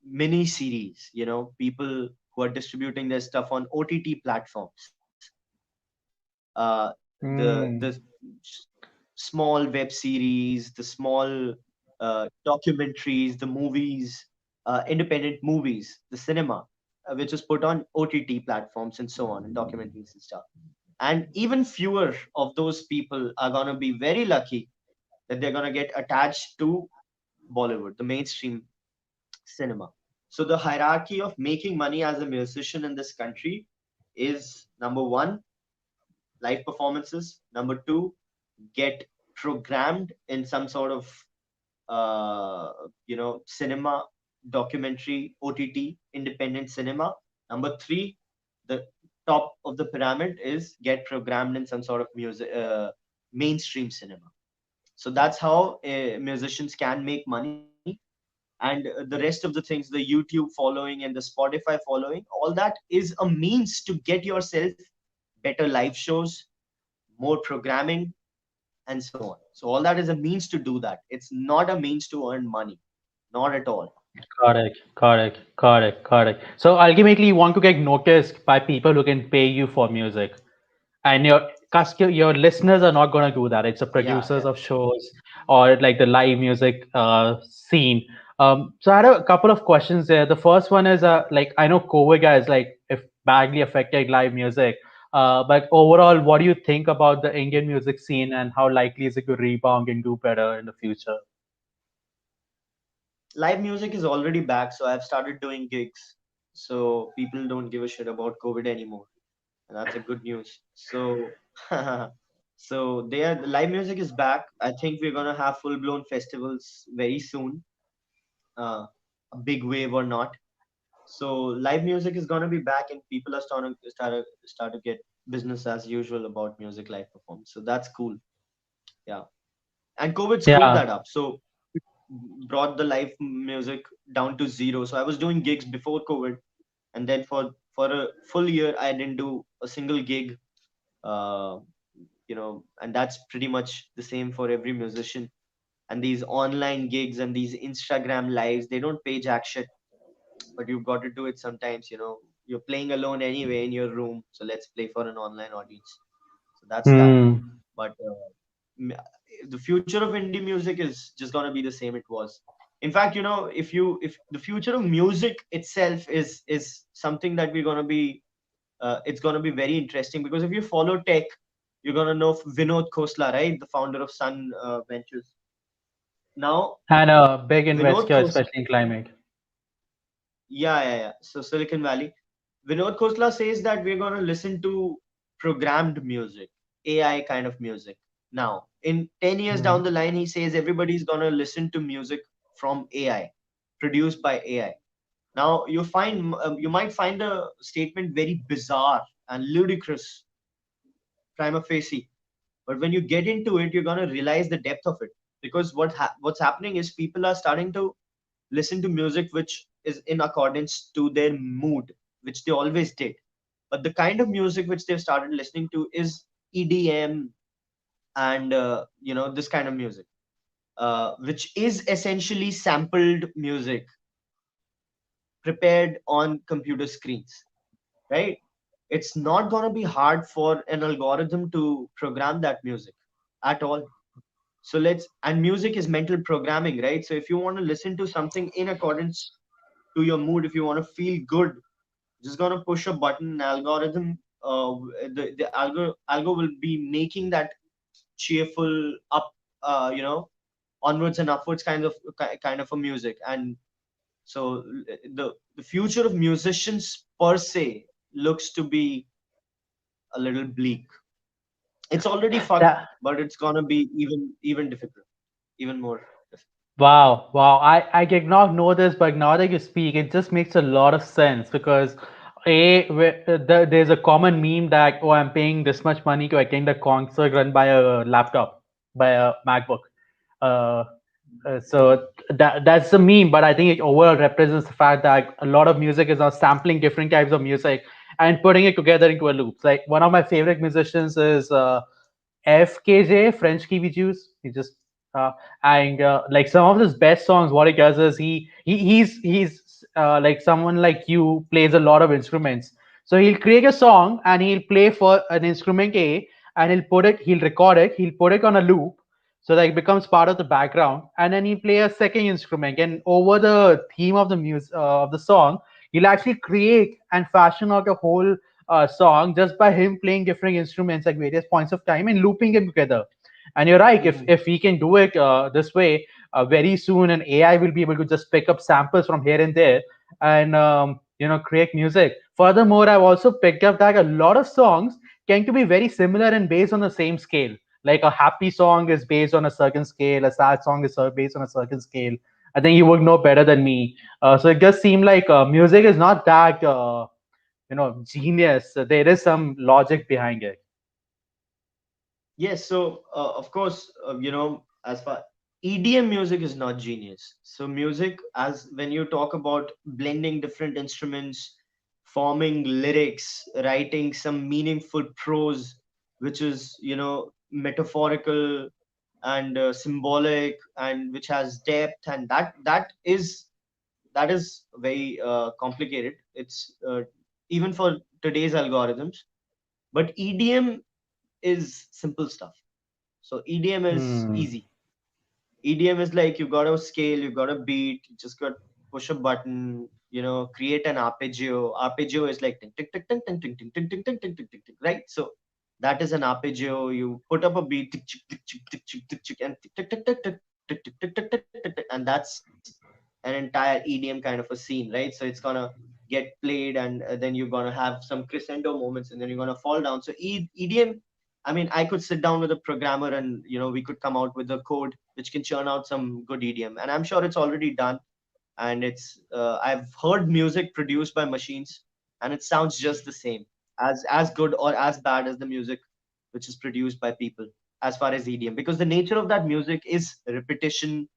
mini series. People who are distributing their stuff on OTT platforms. The Hmm. small web series, the small documentaries, the movies, independent movies, the cinema, which is put on OTT platforms and so on, and documentaries and stuff. And even fewer of those people are going to be very lucky that they're going to get attached to Bollywood, the mainstream cinema. So the hierarchy of making money as a musician in this country is number one, live performances. Number two, get programmed in some sort of cinema, documentary, OTT, independent cinema. Number three, the top of the pyramid is get programmed in some sort of music, mainstream cinema. So that's how musicians can make money. And the rest of the things, the YouTube following and the Spotify following, all that is a means to get yourself better live shows, more programming, and so on. So all that is a means to do that. It's not a means to earn money, not at all. Correct, correct, correct, correct. So ultimately, you want to get noticed by people who can pay you for music, and your listeners are not going to do that. It's the Yeah, producers yeah. of shows or like the live music scene. So I had a couple of questions there. The first one is like I know COVID guys like if badly affected live music, but overall, what do you think about the Indian music scene and how likely is it to rebound and do better in the future? Live music is already back, so I've started doing gigs. So people don't give a shit about COVID anymore, and that's a good news. So, so the live music is back. I think we're gonna have full blown festivals very soon, uh, a big wave or not. So live music is gonna be back, and people are starting to get business as usual about music live performance. So that's cool. Yeah, and COVID screwed Yeah. that up. So brought the live music down to zero. So I was doing gigs before COVID, and then for a full year I didn't do a single gig. Uh, and that's pretty much the same for every musician. And these online gigs and these Instagram lives, they don't pay jack shit, but you've got to do it sometimes. You're playing alone anyway in your room, so let's play for an online audience. So that's that. Hmm. But m- the future of indie music is just gonna be the same it was. In fact, if the future of music itself is something that we're gonna be, it's gonna be very interesting, because if you follow tech, you're gonna know Vinod Khosla, right, the founder of Sun Ventures. Now, And a big Vinod investor, Khosla, especially in climate. yeah, yeah, yeah. So Silicon Valley. Vinod Khosla says that we're going to listen to programmed music, AI kind of music. Now, in 10 years down the Hmm. line, he says everybody's going to listen to music from AI, produced by AI. Now, you might find the statement very bizarre and ludicrous, prima facie, but when you get into it, you're going to realize the depth of it. Because what's happening is people are starting to listen to music which is in accordance to their mood, which they always did. But the kind of music which they've started listening to is EDM, and this kind of music, which is essentially sampled music prepared on computer screens, right? It's not going to be hard for an algorithm to program that music at all. So and music is mental programming, right? So if you want to listen to something in accordance to your mood, if you want to feel good, just gonna push a button, an algorithm, the algo will be making that cheerful up, onwards and upwards kind of a music. And so the future of musicians per se looks to be a little bleak. It's already fucked, That but it's gonna be even difficult, even more difficult. Wow, wow. I did not know this, but now that you speak, it just makes a lot of sense because there's a common meme that, oh, I'm paying this much money to attend a concert run by a laptop, by a MacBook. Uh, so that's the meme, but I think it overall represents the fact that a lot of music is now sampling different types of music and putting it together into a loop. Like one of my favorite musicians is FKJ, French Kiwi Juice. He just and like some of his best songs, what he does is he's like someone like you plays a lot of instruments. So he'll create a song and he'll play for an instrument A and he'll record it, he'll put it on a loop so that it becomes part of the background, and then he'll play a second instrument and over the theme of the music of the song, he'll actually create and fashion out a whole song just by him playing different instruments at various points of time and looping them together. And you're right, if Hmm. if we can do it this way, very soon an AI will be able to just pick up samples from here and there and create music. Furthermore, I've also picked up that a lot of songs tend to be very similar and based on the same scale. Like a happy song is based on a certain scale, a sad song is based on a certain scale. I think you would know better than me. So it does seem like music is not that genius. There is some logic behind it. Yes, so of course, as far EDM music is not genius. So music, as when you talk about blending different instruments, forming lyrics, writing some meaningful prose, which is metaphorical and symbolic, and which has depth, and that is very complicated. It's even for today's algorithms. But EDM is simple stuff. So EDM is Hmm. easy. EDM is like you got a scale, you got a beat, you just got push a button, create an arpeggio. Arpeggio is like ting ting ting ting ting ting ting ting ting ting ting ting ting ting, right? So that is an arpeggio. You put up a beat, tick, tick, tick, tick, tick, tick, tick, tick, and tick, tick, tick, tick, tick, tick, tick, tick, tick, tick, tick, tick, and that's an entire EDM kind of a scene, right? So it's gonna get played, and then you're gonna have some crescendo moments, and then you're gonna fall down. So EDM, I mean, I could sit down with a programmer, and we could come out with a code which can churn out some good EDM, and I'm sure it's already done. And I've heard music produced by machines, and it sounds just the same, as good or as bad as the music which is produced by people, as far as EDM, because the nature of that music is repetition,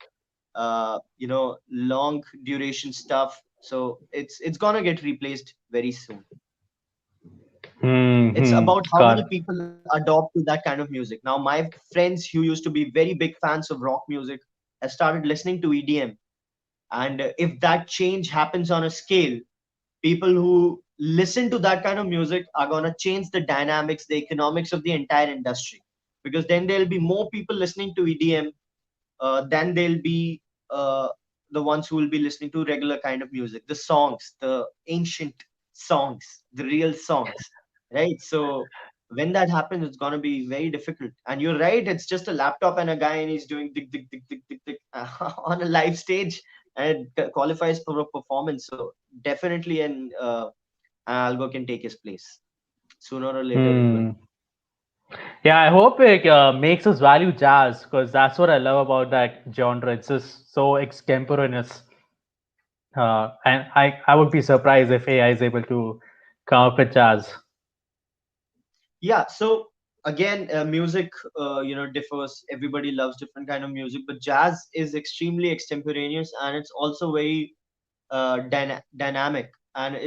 long duration stuff. So it's gonna get replaced very soon. Hmm. It's Hmm. about how many Got. people adopt to that kind of music. Now, my friends who used to be very big fans of rock music have started listening to EDM. And if that change happens on a scale, people who listen to that kind of music are going to change the dynamics, the economics of the entire industry. Because then there'll be more people listening to EDM, then they'll be the ones who will be listening to regular kind of music, the songs, the ancient songs, the real songs, right? So when that happens, it's going to be very difficult. And you're right, it's just a laptop and a guy, and he's doing tick tick tick tick tick tick on a live stage, and it qualifies for a performance. So definitely an algo can take his place. Sooner or later, it will. Hmm. Yeah, I hope it makes us value jazz because that's what I love about that genre. It's just so extemporaneous. And I would be surprised if AI is able to come up with jazz. Yeah, so again, music differs. Everybody loves different kind of music, but jazz is extremely extemporaneous, and it's also very dynamic. And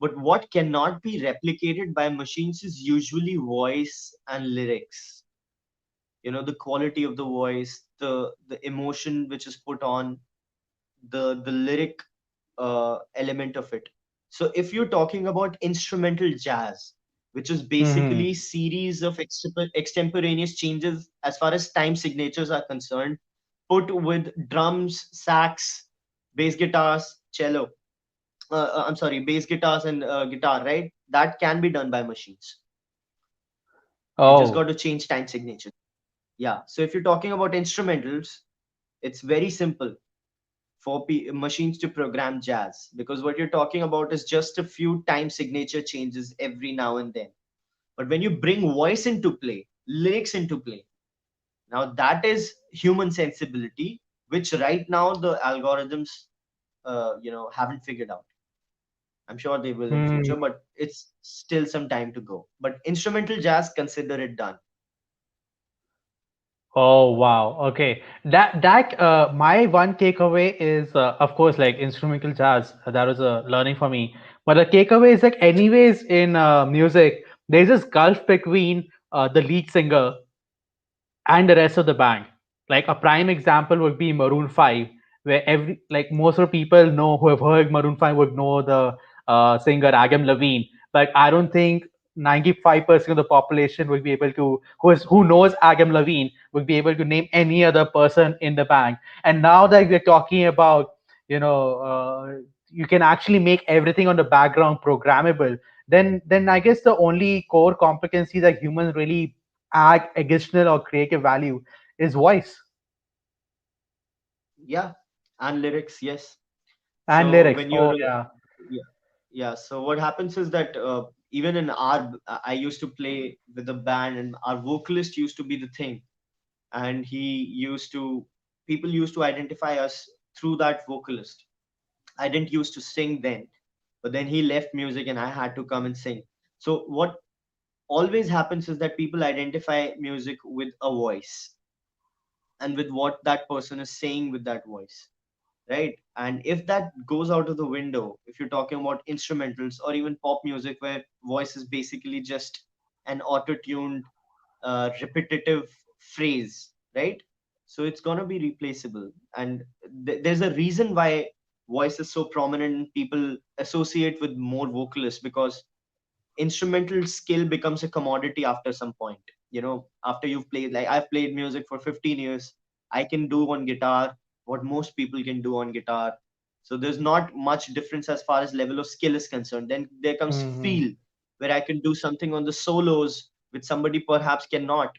but what cannot be replicated by machines is usually voice and lyrics. The quality of the voice, the emotion which is put on, the lyric element of it. So if you're talking about instrumental jazz, which is Hmm. basically series of extemporaneous changes as far as time signatures are concerned, put with drums, sax, bass guitars, cello. I'm sorry, bass guitars and guitar, right? That can be done by machines. You just got Oh. to change time signatures. Yeah. So if you're talking about instrumentals, it's very simple for machines to program jazz, because what you're talking about is just a few time signature changes every now and then. But when you bring voice into play, lyrics into play, now that is human sensibility, which right now the algorithms haven't figured out. I'm sure they will in Hmm. future, but it's still some time to go. But instrumental jazz, consider it done. Oh wow. Okay. My one takeaway is of course like instrumental jazz. That was a learning for me. But the takeaway is like anyways in music, there's this gulf between the lead singer and the rest of the band. Like a prime example would be Maroon 5, where every like most of the people know who have heard Maroon 5 would know the singer Adam Levine, but I don't think 95% of the population would be able to who knows Adam Levine would be able to name any other person in the band. And now that we're talking about, you know, you can actually make everything on the background programmable. Then I guess the only core competency that humans really add additional or creative value is voice Yeah, and lyrics, yes. and So lyrics. when Oh you're yeah. yeah, yeah. So what happens is that even in I used to play with a band, and our vocalist used to be the thing, and people used to identify us through that vocalist. I didn't used to sing then, but then he left music, and I had to come and sing. So what always happens is that people identify music with a voice, and with what that person is saying with that voice, right? And if that goes out of the window, if you're talking about instrumentals or even pop music where voice is basically just an auto-tuned repetitive phrase, right? So it's going to be replaceable. And there's a reason why voice is so prominent and people associate with more vocalists, because instrumental skill becomes a commodity after some point. After you've played, like I've played music for 15 years, I can do on guitar what most people can do on guitar. So there's not much difference as far as level of skill is concerned. Then there comes Hmm. feel, where I can do something on the solos which somebody perhaps cannot.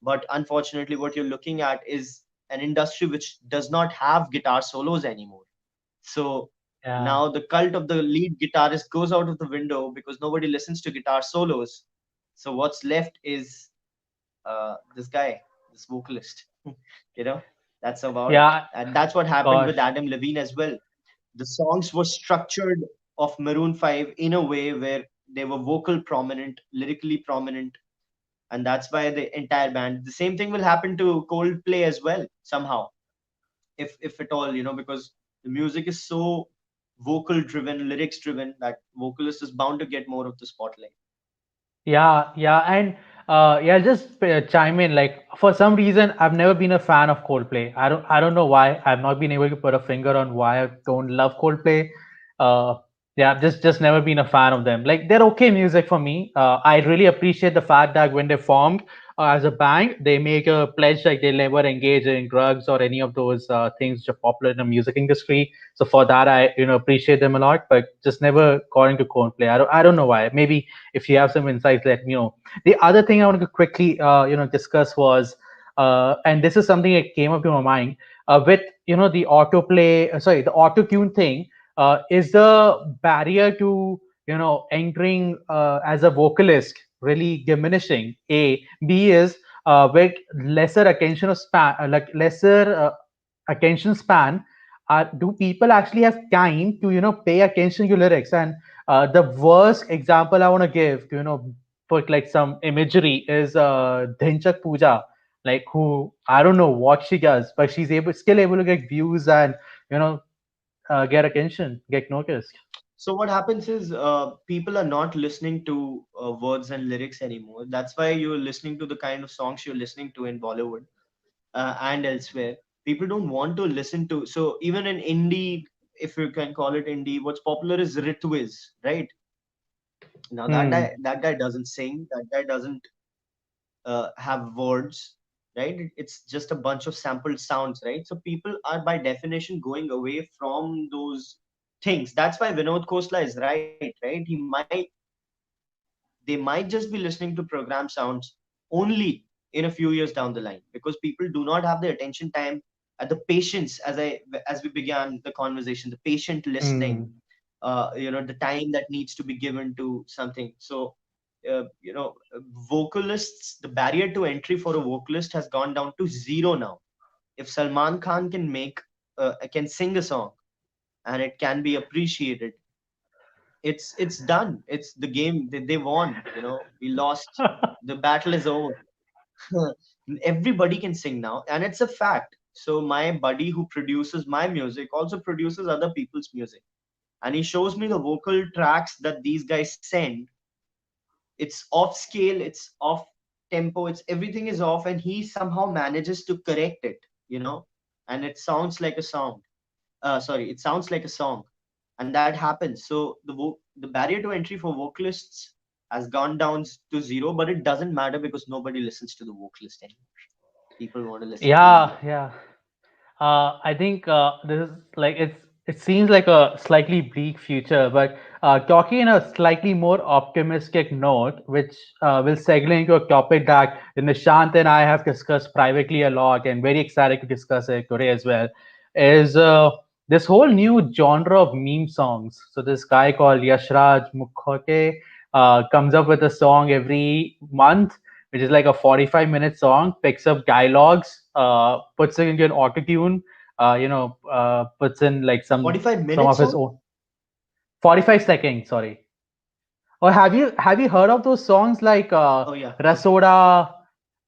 But unfortunately, what you're looking at is an industry which does not have guitar solos anymore. So Yeah. now the cult of the lead guitarist goes out of the window because nobody listens to guitar solos. So what's left is this guy, this vocalist. you know, that's about it. Yeah. And that's what happened with Gosh. Adam Levine as well. The songs were structured of Maroon 5 in a way where they were vocal prominent, lyrically prominent, and that's why the entire band. The same thing will happen to Coldplay as well somehow, if at all, because the music is so vocal driven, lyrics driven, that vocalist is bound to get more of the spotlight. Yeah, yeah, and yeah, just chime in. Like for some reason, I've never been a fan of Coldplay. I don't know why. I've not been able to put a finger on why I don't love Coldplay. Uh, yeah, I've just never been a fan of them. Like they're okay music for me. I really appreciate the fact that when they formed as a band, they make a pledge like they'll never engage in drugs or any of those things which are popular in the music industry. So for that, I appreciate them a lot. But just never got into Coldplay. I don't know why. Maybe if you have some insights, let me know. The other thing I want to quickly discuss was, and this is something that came up to my mind with the autoplay, sorry, the auto tune thing. Is the barrier to entering as a vocalist really diminishing? B is with lesser attention of span, like lesser attention span. Do people actually have time to pay attention to lyrics? And the worst example I want to give to put like some imagery is Dhinchak Pooja, like who I don't know what she does, but she's still able to get views and you know get attention, get noticed. So what happens is people are not listening to words and lyrics anymore. That's why you're listening to the kind of songs you're listening to in Bollywood and elsewhere. People don't want to listen to. So even in indie, if you can call it indie, what's popular is Ritwiz, right? Now Hmm. that guy doesn't sing. That guy doesn't have words, right? It's just a bunch of sampled sounds, right? So people are by definition going away from those things. That's why Vinod Khosla is right? They might just be listening to program sounds only in a few years down the line, because people do not have the attention time and the patience, as we began the conversation, the patient listening, Hmm. the time that needs to be given to something. So uh, you know vocalists, the barrier to entry for a vocalist has gone down to zero now. If Salman Khan can sing a song and it can be appreciated, it's done. It's the game. They won. We lost. The battle is over. Everybody can sing now, and it's a fact. So my buddy who produces my music also produces other people's music, and he shows me the vocal tracks that these guys send. It's off scale, it's off tempo, it's everything is off, and he somehow manages to correct it, and it sounds like a song. Sorry, it sounds like a song, and that happens. So the barrier to entry for vocalists has gone down to zero, but it doesn't matter because nobody listens to the vocalist anymore. People want to listen to Yeah, EDM. yeah. I think this is like it seems like a slightly bleak future, but talking in a slightly more optimistic note, which will segue into a topic that Nishant and I have discussed privately a lot, and very excited to discuss it today as well, is this whole new genre of meme songs. So this guy called Yashraj Mukhote comes up with a song every month which is like a 45-minute song, picks up dialogues, puts it into an auto tune, puts in like some 45 minutes of his song. own 45 seconds, sorry. Or have you heard of those songs like Oh yeah, okay. Rasoda?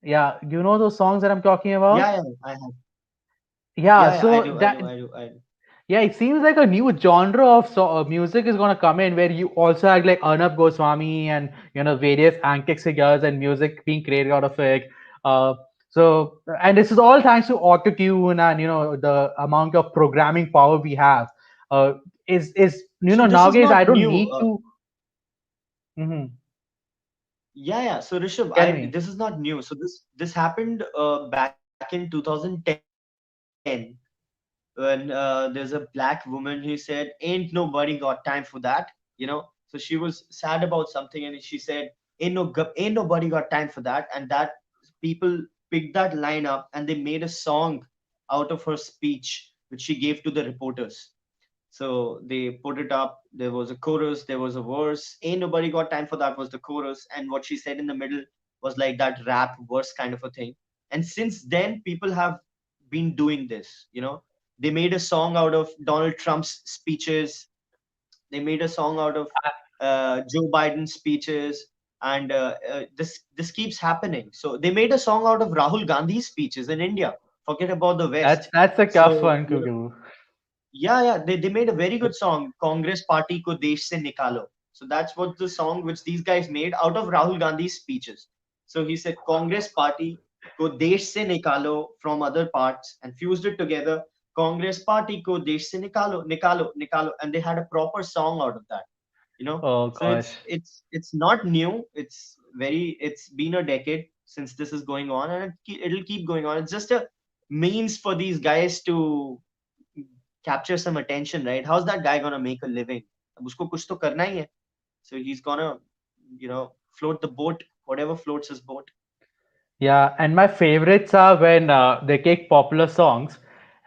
Yeah, do you know those songs that I'm talking about? Yeah, I have. Yeah, Yeah, I so do, I that do, I do, I do. yeah, it seems like a new genre of music is gonna come in where you also have like Arnab Goswami and various antic figures and music being created out of it. Uh, and this is all thanks to auto tune and the amount of programming power we have. uh, is So this is nowadays not I don't new. need to. Mhm. Yeah, yeah. So Rishabh, Tell I me. this is not new. So this happened back in 2010 when there's a black woman who said, "Ain't nobody got time for that." So she was sad about something, and she said, ain't nobody got time for that." And that people picked that line up and they made a song out of her speech, which she gave to the reporters. So they put it up. There was a chorus, there was a verse. Ain't nobody got time for that was the chorus. And what she said in the middle was like that rap verse kind of a thing. And since then, people have been doing this. They made a song out of Donald Trump's speeches. They made a song out of Joe Biden's speeches. And this keeps happening. So they made a song out of Rahul Gandhi's speeches in India. Forget about the West. That's a tough So, one to do. yeah, yeah, they made a very good song, Congress Party Ko Desh Se Nikalo. So that's what the song which these guys made out of Rahul Gandhi's speeches. So he said Congress Party Ko Desh Se Nikalo from other parts and fused it together. Congress Party Ko Desh Se Nikalo, Nikalo, Nikalo, and they had a proper song out of that. Oh So gosh. it's not new. It's been a decade since this is going on, and it'll keep going on. It's just a means for these guys to capture some attention, right? How's that guy gonna make a living? अब उसको कुछ तो करना ही है. So he's gonna, float the boat, whatever floats his boat. Yeah, and my favorites are when they take popular songs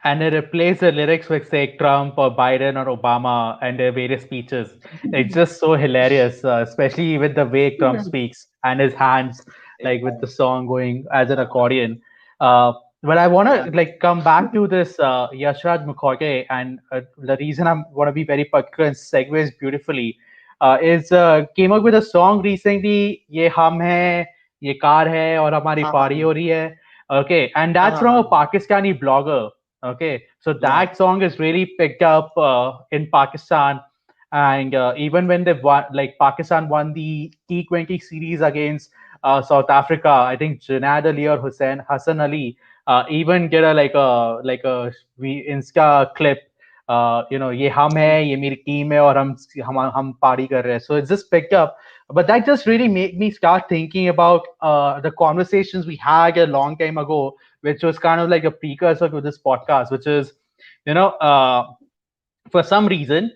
and they replace the lyrics with, say, Trump or Biden or Obama and their various speeches. It's just so hilarious, especially with the way Trump speaks and his hands, like with the Exactly. song going as an accordion. Uh, but I want Yeah. to like come back to this Yashraj Mukherjee, and the reason I want to be very particular and segues beautifully is came up with a song recently, "Ye Hum Hai." ये car है और हमारी हाँ, हाँ, पारी हो रही है. Okay, and हाँ, that's हाँ, from a हाँ, हाँ. Pakistani blogger. Okay, so Yeah. that song is really picked up in Pakistan, and even when they won, like Pakistan won the T20 series against South Africa, I think Junaid Ali or Hussein Hassan Ali even did a like a we Insta clip. ये हम है, ये मेरी team है और हम party कर रहे हैं. So it's just picked up, but that just really made me start thinking about the conversations we had a long time ago, which was kind of like a precursor to this podcast, which is, you know, for some reason,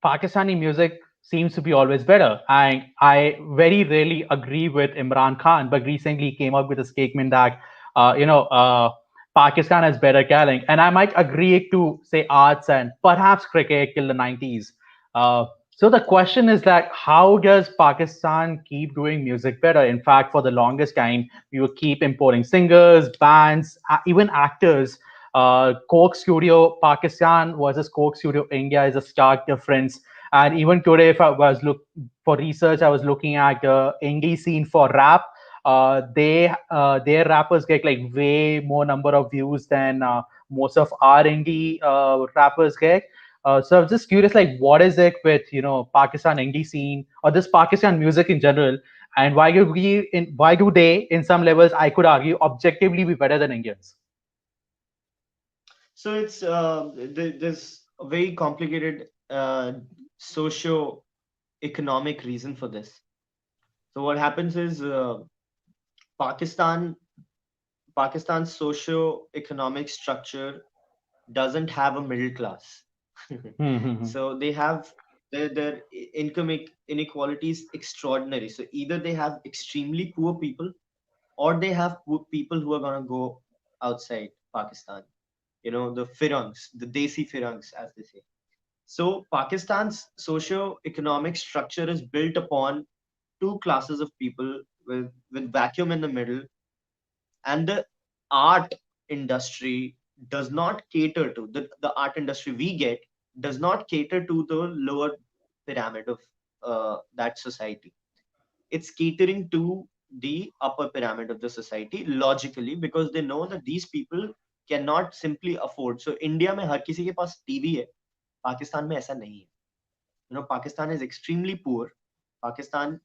Pakistani music seems to be always better. And I very rarely agree with Imran Khan, but recently came up with a statement that, Pakistan has better talent. And I might agree to, say, arts and perhaps cricket till the 90s. Uh, so the question is that how does Pakistan keep doing music better? In fact, for the longest time, we would keep importing singers, bands, even actors. Coke Studio Pakistan versus Coke Studio India is a stark difference. And even today, if I was look for research, I was looking at the indie scene for rap. Their rappers get like way more number of views than most of our indie rappers get. So I'm just curious, like, what is it with Pakistan indie scene or this Pakistan music in general, and why do they, in some levels, I could argue, objectively be better than Indians? So there's a very complicated socio-economic reason for this. So what happens is Pakistan Pakistan's socio-economic structure doesn't have a middle class. Hmm. So they have their income inequality is extraordinary. So either they have extremely poor people or they have people who are going to go outside Pakistan. The Firangs, the Desi Firangs, as they say. So Pakistan's socio-economic structure is built upon two classes of people with vacuum in the middle, and the art industry does not cater to the art industry we get does not cater to the lower pyramid of that society. It's catering to the upper pyramid of the society logically, because they know that these people cannot simply afford. So India में हर किसी के पास TV है, पाकिस्तान में ऐसा नहीं है. Pakistan is extremely poor. Pakistan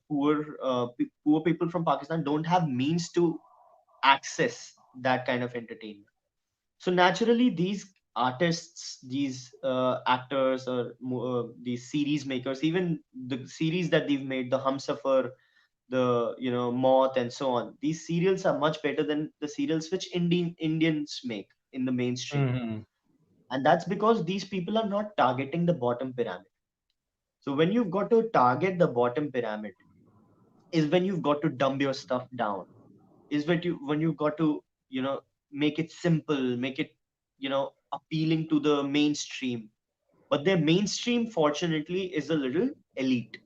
poor people from Pakistan don't have means to access that kind of entertainment. So naturally, these artists, these actors, or these series makers, even the series that they've made, the Humsafar, the Moth, and so on. These serials are much better than the serials which Indians make in the mainstream, Hmm. and that's because these people are not targeting the bottom pyramid. So when you've got to target the bottom pyramid, is when you've got to dumb your stuff down. Is when you've got to you know make it simple, make it appealing to the mainstream. But their mainstream, fortunately, is a little elite,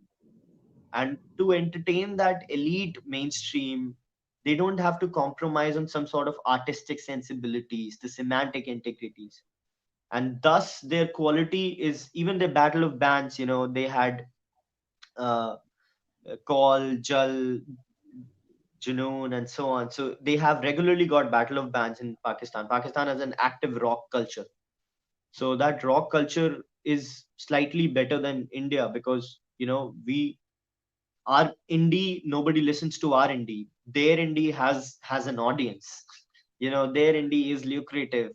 and to entertain that elite mainstream, they don't have to compromise on some sort of artistic sensibilities, the semantic integrities, and thus their quality is, even their battle of bands, they had uh, Call, Jal, Junoon, and so on. So they have regularly got battle of bands in Pakistan. Pakistan has an active rock culture. So that rock culture is slightly better than India, because we, our indie, nobody listens to our indie. Their indie has an audience. Their indie is lucrative.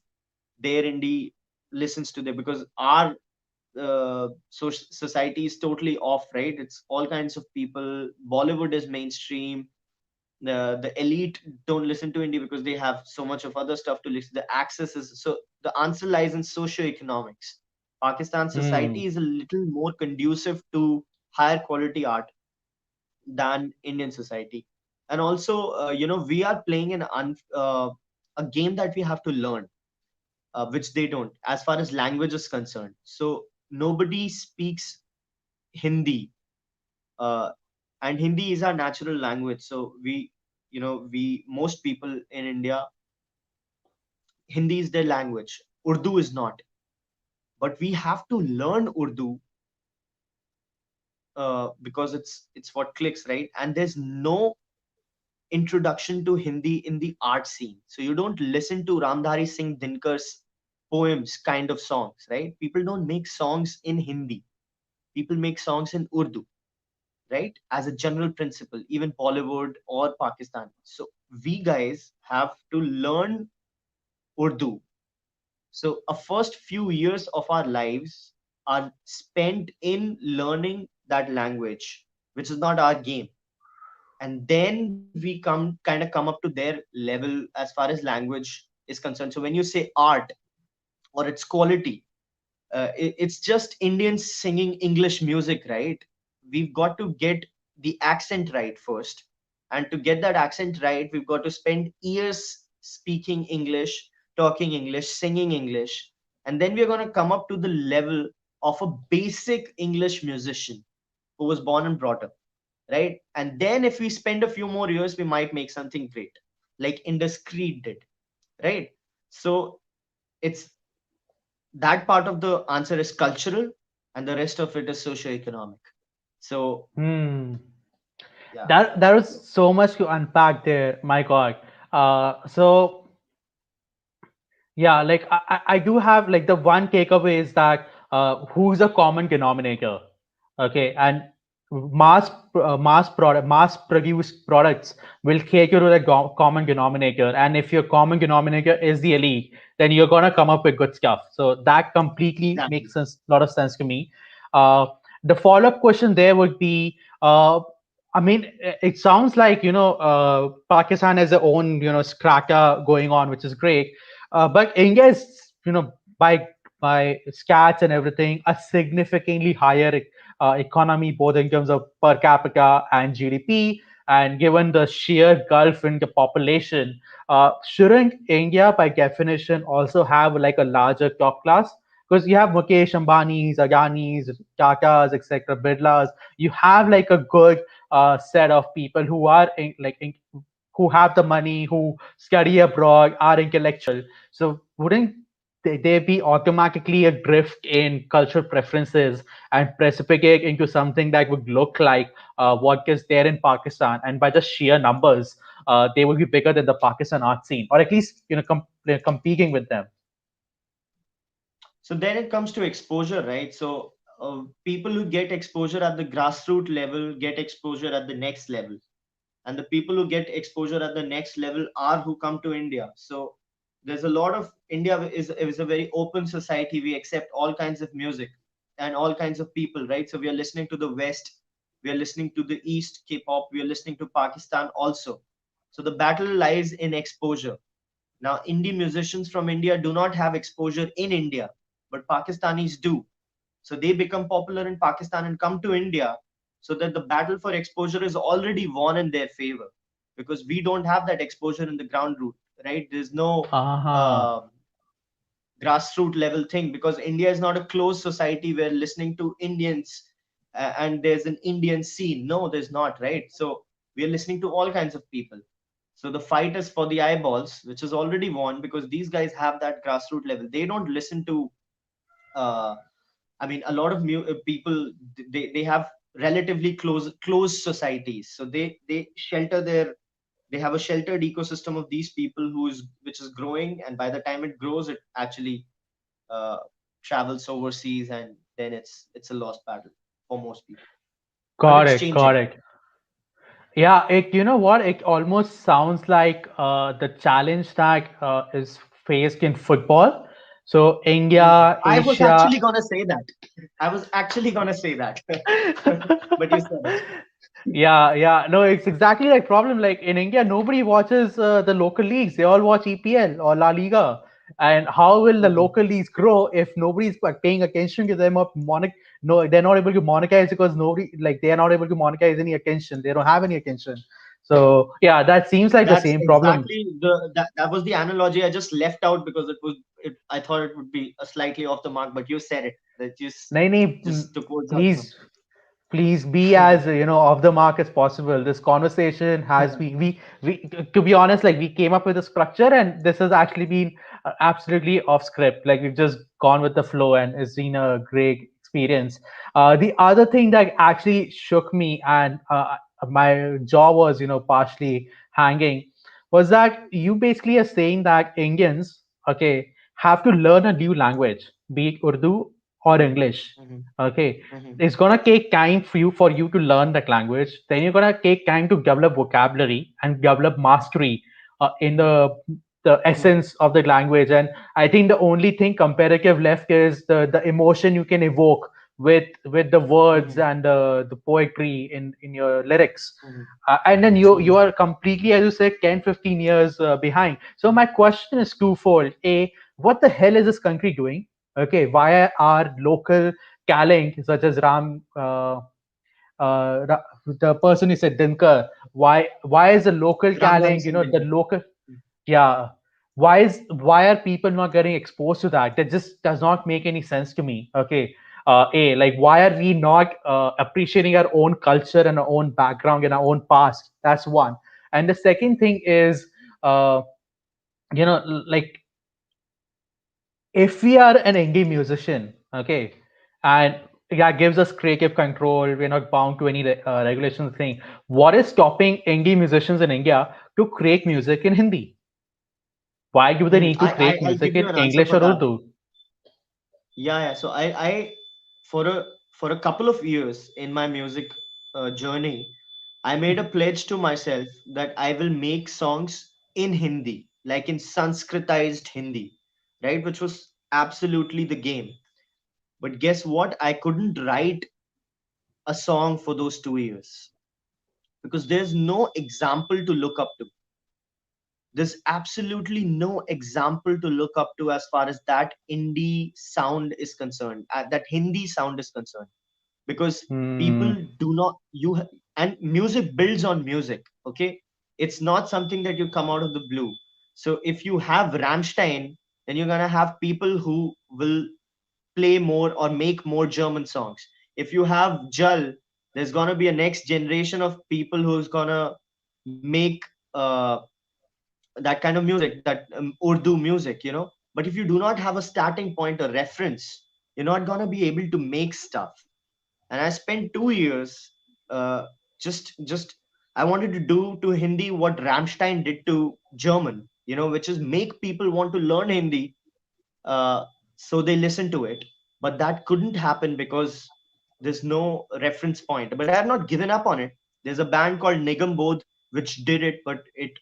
Their indie listens to them, because our society is totally off, right? It's all kinds of people. Bollywood is mainstream. The elite don't listen to indie because they have so much of other stuff to listen. The access is, so the answer lies in socioeconomics. Pakistan Hmm. society is a little more conducive to higher quality art than Indian society. And also, we are playing a game that we have to learn, which they don't, as far as language is concerned. So nobody speaks Hindi, uh, and Hindi is our natural language. So we, most people in India, Hindi is their language. Urdu is not. But we have to learn Urdu, because it's what clicks, right? And there's no introduction to Hindi in the art scene. So you don't listen to Ramdhari Singh Dinkar's poems kind of songs, right? People don't make songs in Hindi. People make songs in Urdu, right? As a general principle, even Bollywood or Pakistan. So we guys have to learn Urdu. So a first few years of our lives are spent in learning that language, which is not our game. And then we kind of come up to their level as far as language is concerned. So when you say art or its quality, it's just Indians singing English music, right? We've got to get the accent right first, and to get that accent right, we've got to spend years speaking English, talking English, singing English, and then we're going to come up to the level of a basic English musician who was born and brought up, right? And then if we spend a few more years, we might make something great, like Indiscreet did, right? So it's, that part of the answer is cultural, and the rest of it is socio-economic. So Hmm. yeah, That that's there what was so much to unpack there. My God. So yeah, like I do have like the one takeaway is that who's a common denominator, okay, and mass produced products will cater to the common denominator, and if your common denominator is the elite, then you're gonna come up with good stuff. So that completely exactly. makes sense, a lot of sense to me. Uh, the follow up question there would be. I mean, it sounds like Pakistan has their own strata going on, which is great, but India is, by stats and everything, a significantly higher economy, both in terms of per capita and GDP. And given the sheer gulf in the population, shouldn't India, by definition, also have like a larger top class? Because you have Mukesh Ambani's, Adani's, Tata's, etc., Birlas. You have like a good set of people who are who have the money, who study abroad, are intellectual. So wouldn't they be automatically a drift in cultural preferences and precipitate into something that would look like what is there in Pakistan? And by just sheer numbers, they will be bigger than the Pakistan art scene, or at least competing with them. So then it comes to exposure, right? So people who get exposure at the grassroots level get exposure at the next level, and the people who get exposure at the next level are who come to India. So there's a lot of India is a very open society. We accept all kinds of music and all kinds of people, right? So we are listening to the West, we are listening to the East K-pop, we are listening to Pakistan also. So the battle lies in exposure. Now, indie musicians from India do not have exposure in India, but Pakistanis do. So they become popular in Pakistan and come to India, so that the battle for exposure is already won in their favor, because we don't have that exposure in the ground root, right? There's no Uh-huh. uh, grassroots level thing, because India is not a closed society where listening to Indians and there's an Indian scene. No, there's not, right? So we are listening to all kinds of people. So the fight is for the eyeballs, which is already won, because these guys have that grassroots level. They don't listen to uh, I mean, a lot of people, they have relatively closed societies, so they shelter their, they have a sheltered ecosystem of these people which is growing, and by the time it grows, it actually uh, travels overseas, and then it's a lost battle for most people. But Got it's it, changing. got it. Yeah, it, you know what? It almost sounds like the challenge that is faced in football. So India, I was Asia. actually gonna say that. I was actually gonna say that, but you said it. Yeah, yeah. No, it's exactly like problem. Like in India, nobody watches the local leagues. They all watch EPL or La Liga. And how will the Mhm. local leagues grow if nobody's paying attention to them or no, they're not able to monetize because nobody, like, they are not able to monetize any attention. They don't have any attention. So yeah, that seems like the That's same problem. exactly that was the analogy I just left out, because I thought it would be a slightly off the mark, but you said it. That Nahi, nahi, just took words out of my please, please be as off the mark as possible. This conversation has mouth. been we to be honest, like, we came up with a structure, and this has actually been absolutely off script. Like, we've just gone with the flow, and it's been a great experience. The other thing that actually shook me, and my jaw was partially hanging, was that you basically are saying that Indians, okay, have to learn a new language, be it Urdu or English. Mhm, Okay, mhm, it's gonna take time for you to learn that language. Then you're gonna take time to develop vocabulary and develop mastery in mhm, the mhm, essence of the language. And I think the only thing comparative left is the emotion you can evoke with the words mhm, and the poetry in your lyrics. mhm, And then you mhm, are completely, as you said, 10-15 years behind. So my question is twofold. A, what the hell is this country doing? Okay, why are local talent such as the person who said Dinkar, why is the local Ramdhani talent, the Singh. local, yeah, why are people not getting exposed to that? That just does not make any sense to me. Okay, a, like, why are we not appreciating our own culture and our own background and our own past? That's one. And the second thing is, uh, like, if we are an indie musician, okay, and yeah, gives us creative control, we're not bound to any regulations thing. What is stopping indie musicians in India to create music in Hindi? Why do they need to create I'll music give you in an answer English for or that. Urdu? Yeah. So I for a couple of years in my music journey, I made a pledge to myself that I will make songs in Hindi, like in Sanskritized Hindi, right? Which was absolutely the game. But guess what? I couldn't write a song for those 2 years, because there's no example to look up to. There's absolutely no example to look up to as far as that indie sound is concerned, that Hindi sound is concerned, because Hmm. people do not and music builds on music. Okay, it's not something that you come out of the blue. So if you have Rammstein, then you're gonna have people who will play more or make more German songs. If you have Jal, there's gonna be a next generation of people who's gonna make uh, that kind of music, that Urdu music, But if you do not have a starting point or reference, you're not gonna be able to make stuff. And I spent 2 years uh, just I wanted to do to Hindi what Rammstein did to German, which is make people want to learn Hindi, so they listen to it. But that couldn't happen because there's no reference point. But I have not given up on it. There's a band called Nigam Bodh which did it, but it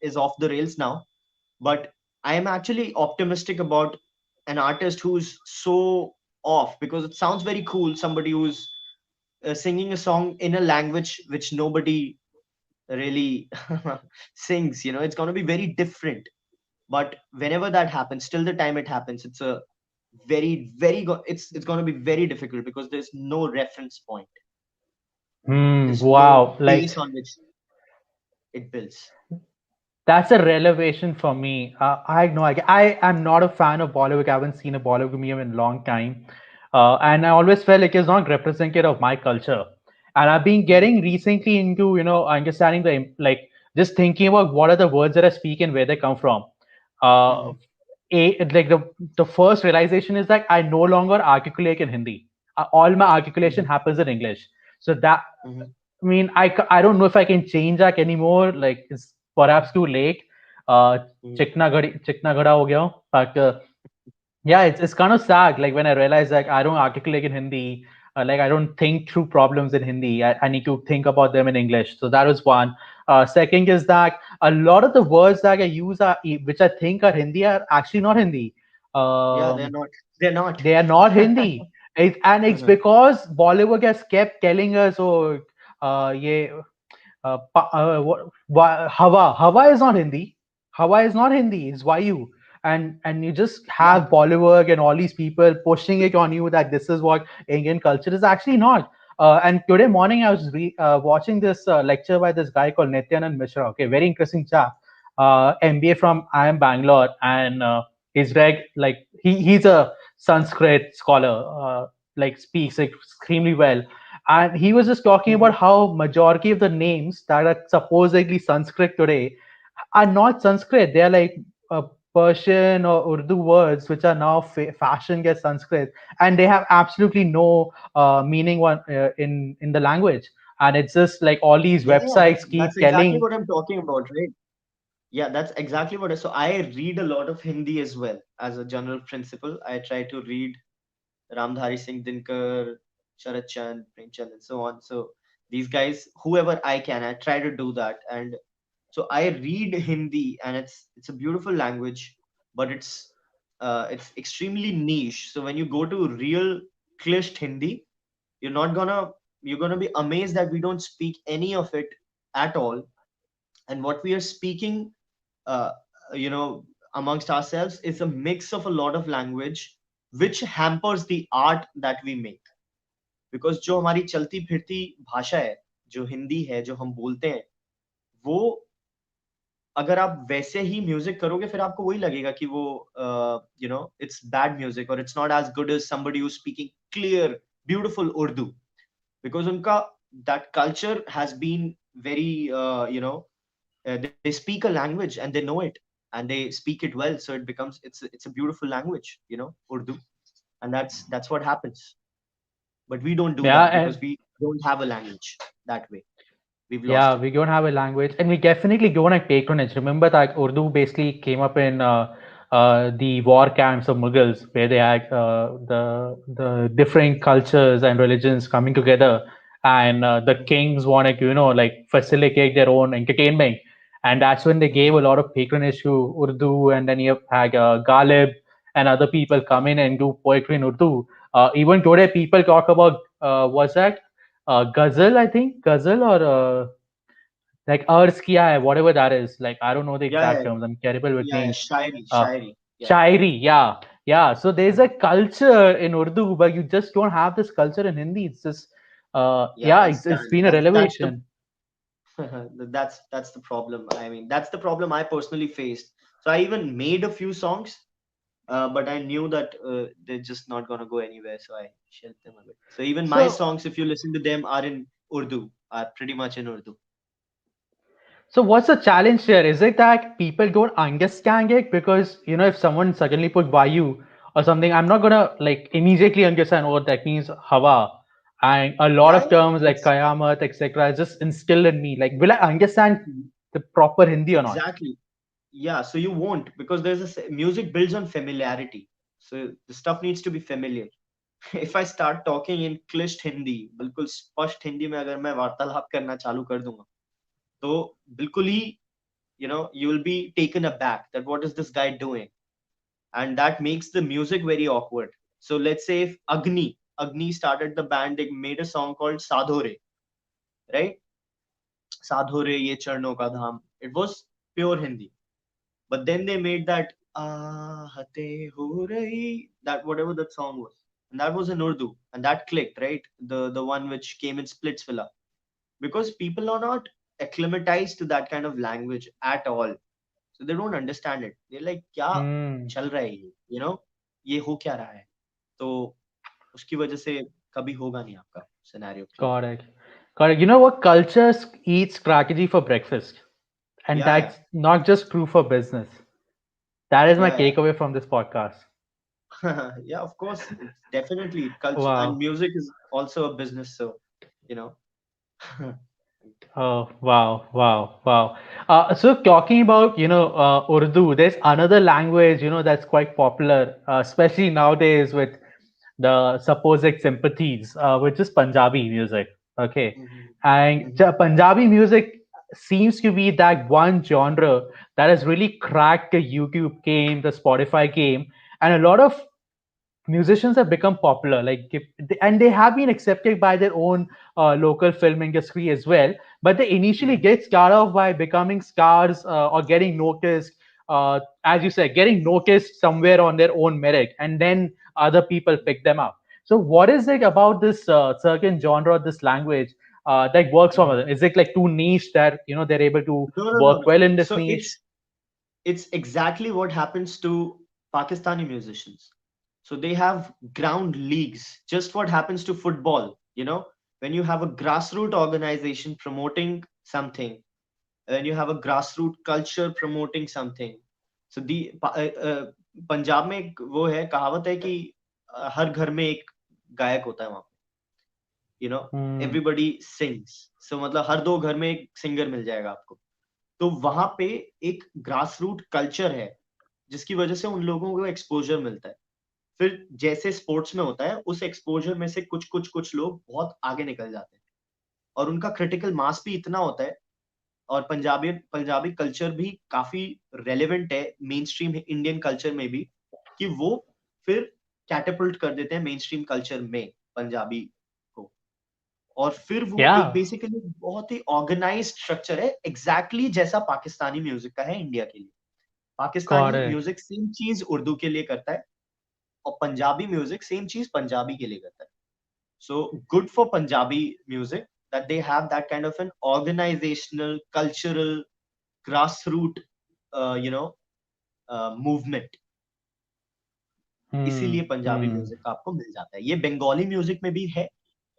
is off the rails now. But I am actually optimistic about an artist who's so off, because it sounds very cool. Somebody who's singing a song in a language which nobody really sings. It's going to be very different. But whenever that happens, till the time it happens, it's a it's going to be very difficult, because there's no reference point. Hmm. There's no Wow. Like base on which it builds. that's a revelation for me. I know I am not a fan of Bollywood. I haven't seen a Bollywood movie in a long time, and I always felt like it's not representative of my culture. And I've been Hmm. getting recently into understanding like just thinking about what are the words that I speak and where they come from. Uh, Hmm. like the first realization is that I no longer articulate in Hindi. All my articulation Hmm. happens in English. So that Hmm. I mean, I don't know if I can change that anymore. Like, it's perhaps too late. Uh, Hmm. chikna gada ho gaya. But yeah, it's kind of sad. Like when I realize like I don't articulate in Hindi, like I don't think through problems in Hindi. I need to think about them in English. So that was one. Second is that a lot of the words that I use which I think are Hindi, are actually not Hindi. Yeah, they're Um, not. They're not. they are not Hindi. And it's because Bollywood has kept telling us, oh, ye Hawa is not Hindi. Hawa is not Hindi. It's Vayu. And you just Yeah. have Bollywood and all these people pushing it on you that this is what Indian culture is actually not. And today morning I was watching this lecture by this guy called Nityanand Mishra. Okay, very interesting chap. MBA from IIM Bangalore, and he's he's a Sanskrit scholar. Like speaks extremely well, and he was just talking Hmm. about how majority of the names that are supposedly Sanskrit today are not Sanskrit. They are like Persian or Urdu words which are now fashioned as Sanskrit, and they have absolutely no meaning in the language. And it's just like all these Yeah, yeah. websites That's keep exactly telling. what I'm talking about, right? Yeah, that's exactly what so I read a lot of Hindi as well. As a general principle, I try to read Ramdhari Singh Dinkar, Sharat Chand, Premchand, and so on. So these guys, whoever I can, I try to do that. And so I read Hindi, and it's a beautiful language, but it's extremely niche. So when you go to real clished Hindi, you're not gonna you're gonna be amazed that we don't speak any of it at all. And what we are speaking, uh, you know amongst ourselves, is a mix of a lot of language, which hampers the art that we make. Because जो हमारी चलती फिरती भाषा है, जो हिंदी है, जो हम बोलते हैं, वो अगर आप वैसे ही म्यूजिक करोगे, फिर आपको वही लगेगा कि वो इट्स बैड म्यूजिक, और it's not as good as somebody who's speaking clear, beautiful Urdu. Because उनका that culture has been very, they speak a language and they know it, and they speak it well, so it becomes, it's a beautiful language, Urdu. And that's what happens. But we don't do Yeah, that, and because we don't have a language that way. We've lost yeah, it. we don't have a language, and we definitely don't have patronage. Remember that Urdu basically came up in the war camps of Mughals, where they had the different cultures and religions coming together, and the Mhm. kings wanted to, like facilitate their own entertainment, and that's when they gave Mhm. a lot of patronage to Urdu, and then you had Ghalib and other people come in and do poetry in Urdu. Even today, people talk about what's that? Ghazal, I think, Ghazal or like Ars Kiya Hai, whatever that is. Like, I don't know the Yeah, exact yeah, terms. I'm terrible with yeah, yeah. names. Shairi, Uh, shairi. Yeah. Shairi, yeah, yeah. So there's a Mhm. culture in Urdu, but you just don't have this culture in Hindi. It's just, Yeah, yeah, that's it's done. been a That's the revelation. that's the problem. I mean, that's the problem I personally faced. So I even made a few songs, but I knew that they're just not gonna go anywhere, so I shelved them a bit. So even my So, songs, if you listen to them, are in Urdu, are pretty much in Urdu. So what's the challenge here? Is it that people don't understand it? Because if someone suddenly put Vayu or something, I'm not gonna like immediately understand what that means Hawa. And a lot Yeah, of yeah, terms like it's Kayamat, etc. is just instilled in me. Like, will I understand the proper Hindi or not? exactly. Yeah, so you won't, because music builds on familiarity. So the stuff needs to be familiar. If I start talking in clished Hindi, बिल्कुल स्पष्ट हिंदी में अगर मैं वार्तालाप करना चालू कर दूंगा, तो बिल्कुल ही you will be taken aback that what is this guy doing, and that makes the music very awkward. So let's say if Agni started the band, they made a song called Sadhore, right? Sadhore ye charno ka dham. It was pure Hindi. But then they made that Aahate ho rahi, that whatever that song was. And that was in Urdu. And that clicked, right? The one which came in Splitsvilla. Because people are not acclimatized to that kind of language at all. So they don't understand it. They're like, क्या Hmm. चल रहा है ये? ये हो क्या रहा है? तो उसकी वजह से कभी होगा नहीं आपका scenario clear. Got it. Got it. You know what? Cultures eat strategy for breakfast. And Yeah, that's not just true for business. That is my yeah, takeaway from this podcast. yeah. Yeah, of course. It's definitely culture, and Wow. music is also a business. So, you know. Oh, wow, wow, wow. So talking about, Urdu, there's another language, that's quite popular, especially nowadays with the supposed sympathies, which is Punjabi music. Okay. Mhm, And mhm, Punjabi music seems to be that one genre that has really cracked the YouTube game, the Spotify game, and a lot of musicians have become popular, and they have been accepted by their own local film industry as well, but they initially mhm, get started off by becoming stars, or getting noticed, as you said, getting noticed somewhere on their own merit, and then other people pick them up. So what is it about this certain genre, this language, that works for mhm. them? Is it like too niche that they're able to No, no, no, work no. well in this So niche? it's exactly what happens to Pakistani musicians. So they have ground leagues. Just what happens to football, when you have a grassroots organization promoting something, when you have a grassroots culture promoting something. So Punjab में एक वो है कहावत है कि हर घर में एक गायक होता है वहां पे, Hmm. Everybody sings. सो मतलब हर दो घर में एक सिंगर मिल जाएगा आपको. तो वहां पे एक ग्रास रूट कल्चर है जिसकी वजह से उन लोगों को एक्सपोजर मिलता है. फिर जैसे स्पोर्ट्स में होता है उस एक्सपोजर में से कुछ कुछ कुछ लोग बहुत आगे निकल जाते हैं और उनका क्रिटिकल मास भी इतना होता है. और पंजाबी पंजाबी कल्चर भी काफी रेलेवेंट है मेन स्ट्रीम इंडियन कल्चर में भी, कि वो फिर कैटेपल्ट कर देते हैं मेन स्ट्रीम कल्चर में पंजाबी को. और फिर वो एक Yeah, बेसिकली बहुत ही ऑर्गेनाइज्ड स्ट्रक्चर है एग्जैक्टली जैसा पाकिस्तानी म्यूजिक का है इंडिया के लिए. got Pakistani it. Music same चीज उर्दू के लिए करता है और पंजाबी म्यूजिक सेम चीज पंजाबी के लिए करता है. So good for Punjabi music that they have that kind of an organizational, cultural, grassroots, you know, movement. Hmm. इसीलिए पंजाबी Hmm. म्यूजिक आपको मिल जाता है. ये बंगाली म्यूजिक में भी है,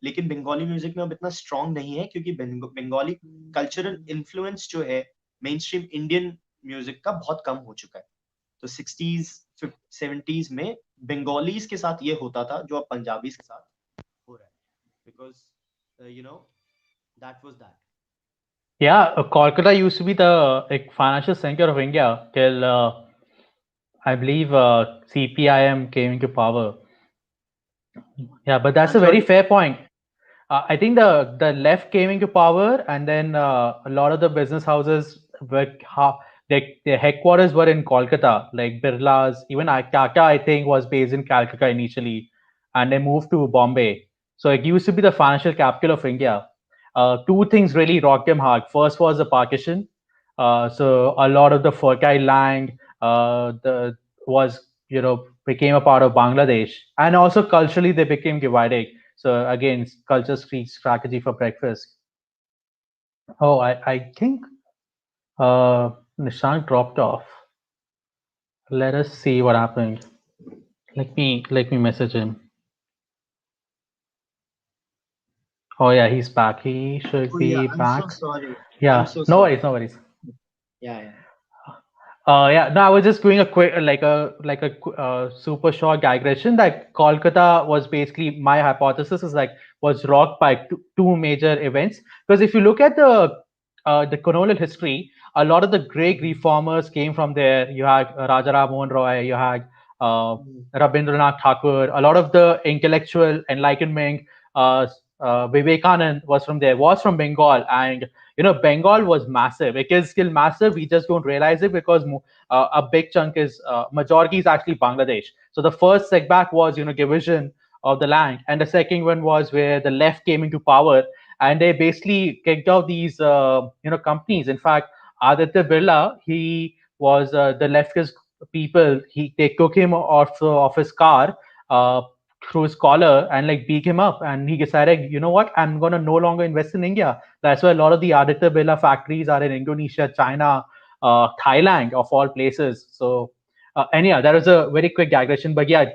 लेकिन बंगाली म्यूजिक में अब इतना स्ट्रांग नहीं है क्योंकि बंगाली कल्चरल इन्फ्लुएंस जो है मेन स्ट्रीम इंडियन म्यूजिक का बहुत कम हो चुका है. तो 60s 70s में बंगालीज के साथ ये होता था जो अब पंजाबी के साथ हो रहा है. Because that was that. Yeah, Kolkata used to be the like, financial center of India till I believe CPIM came into power. Yeah, but that's And a very sorry. fair point. I think the left came into power, and then a lot of the business houses were their headquarters were in Kolkata, like Birla's. Even Tata, I think, was based in Calcutta initially, and they moved to Bombay. So it used to be the financial capital of India. Two things really rocked them hard. First was the partition. So a lot of the fertile land, the was became a part of Bangladesh, and also culturally they became divided. So again, culture street strategy for breakfast. Oh, I think Nishant dropped off. Let us see what happened. Let me message him. Oh yeah, he's back. He should Oh yeah, be I'm so back. sorry. I'm Yeah, so no sorry. worries, no worries. Yeah, yeah. Yeah, no, I was just doing a quick, super short digression that Kolkata was basically my hypothesis is like was rocked by two major events. Because if you look at the colonial history, a lot of the great Mhm, reformers came from there. You had Raja Ram Mohan Roy, you had uh, mhm, Rabindranath Tagore, a lot of the intellectual enlightenment, Vivekanand was from there, was from Bengal, and Bengal was massive. It is still massive. We just don't realize it because a big chunk is majority is actually Bangladesh. So the first setback was division of the land, and the second one was where the left came into power, and they basically kicked out these companies. In fact, Aditya Birla, he was the leftist people. They took him off his car. Through his collar and like beat him up, and he decided, you know what, I'm gonna no longer invest in India. That's why a lot of the Aditya Birla factories are in Indonesia, China, Thailand, of all places. So and yeah, that was a very quick digression, but yeah,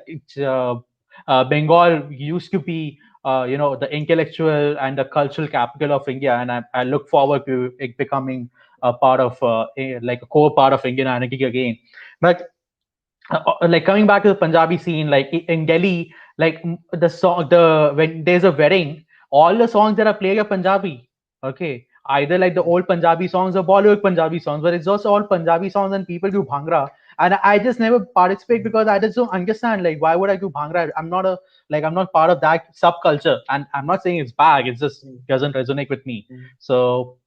Bengal used to be the intellectual and the cultural capital of India, and I look forward to it becoming a part of like a core part of Indian identity again. But like coming back to the Punjabi scene, like in Delhi, like the song, the when there's a wedding, all the songs that are played are Punjabi. Okay, either like the old Punjabi songs or Bollywood Punjabi songs, but it's also all Punjabi songs and people do bhangra. And I just never participate because I just don't understand like why would I do bhangra? I'm not part of that subculture, and I'm not saying it's bad. It just Mm, doesn't resonate with me. mm. So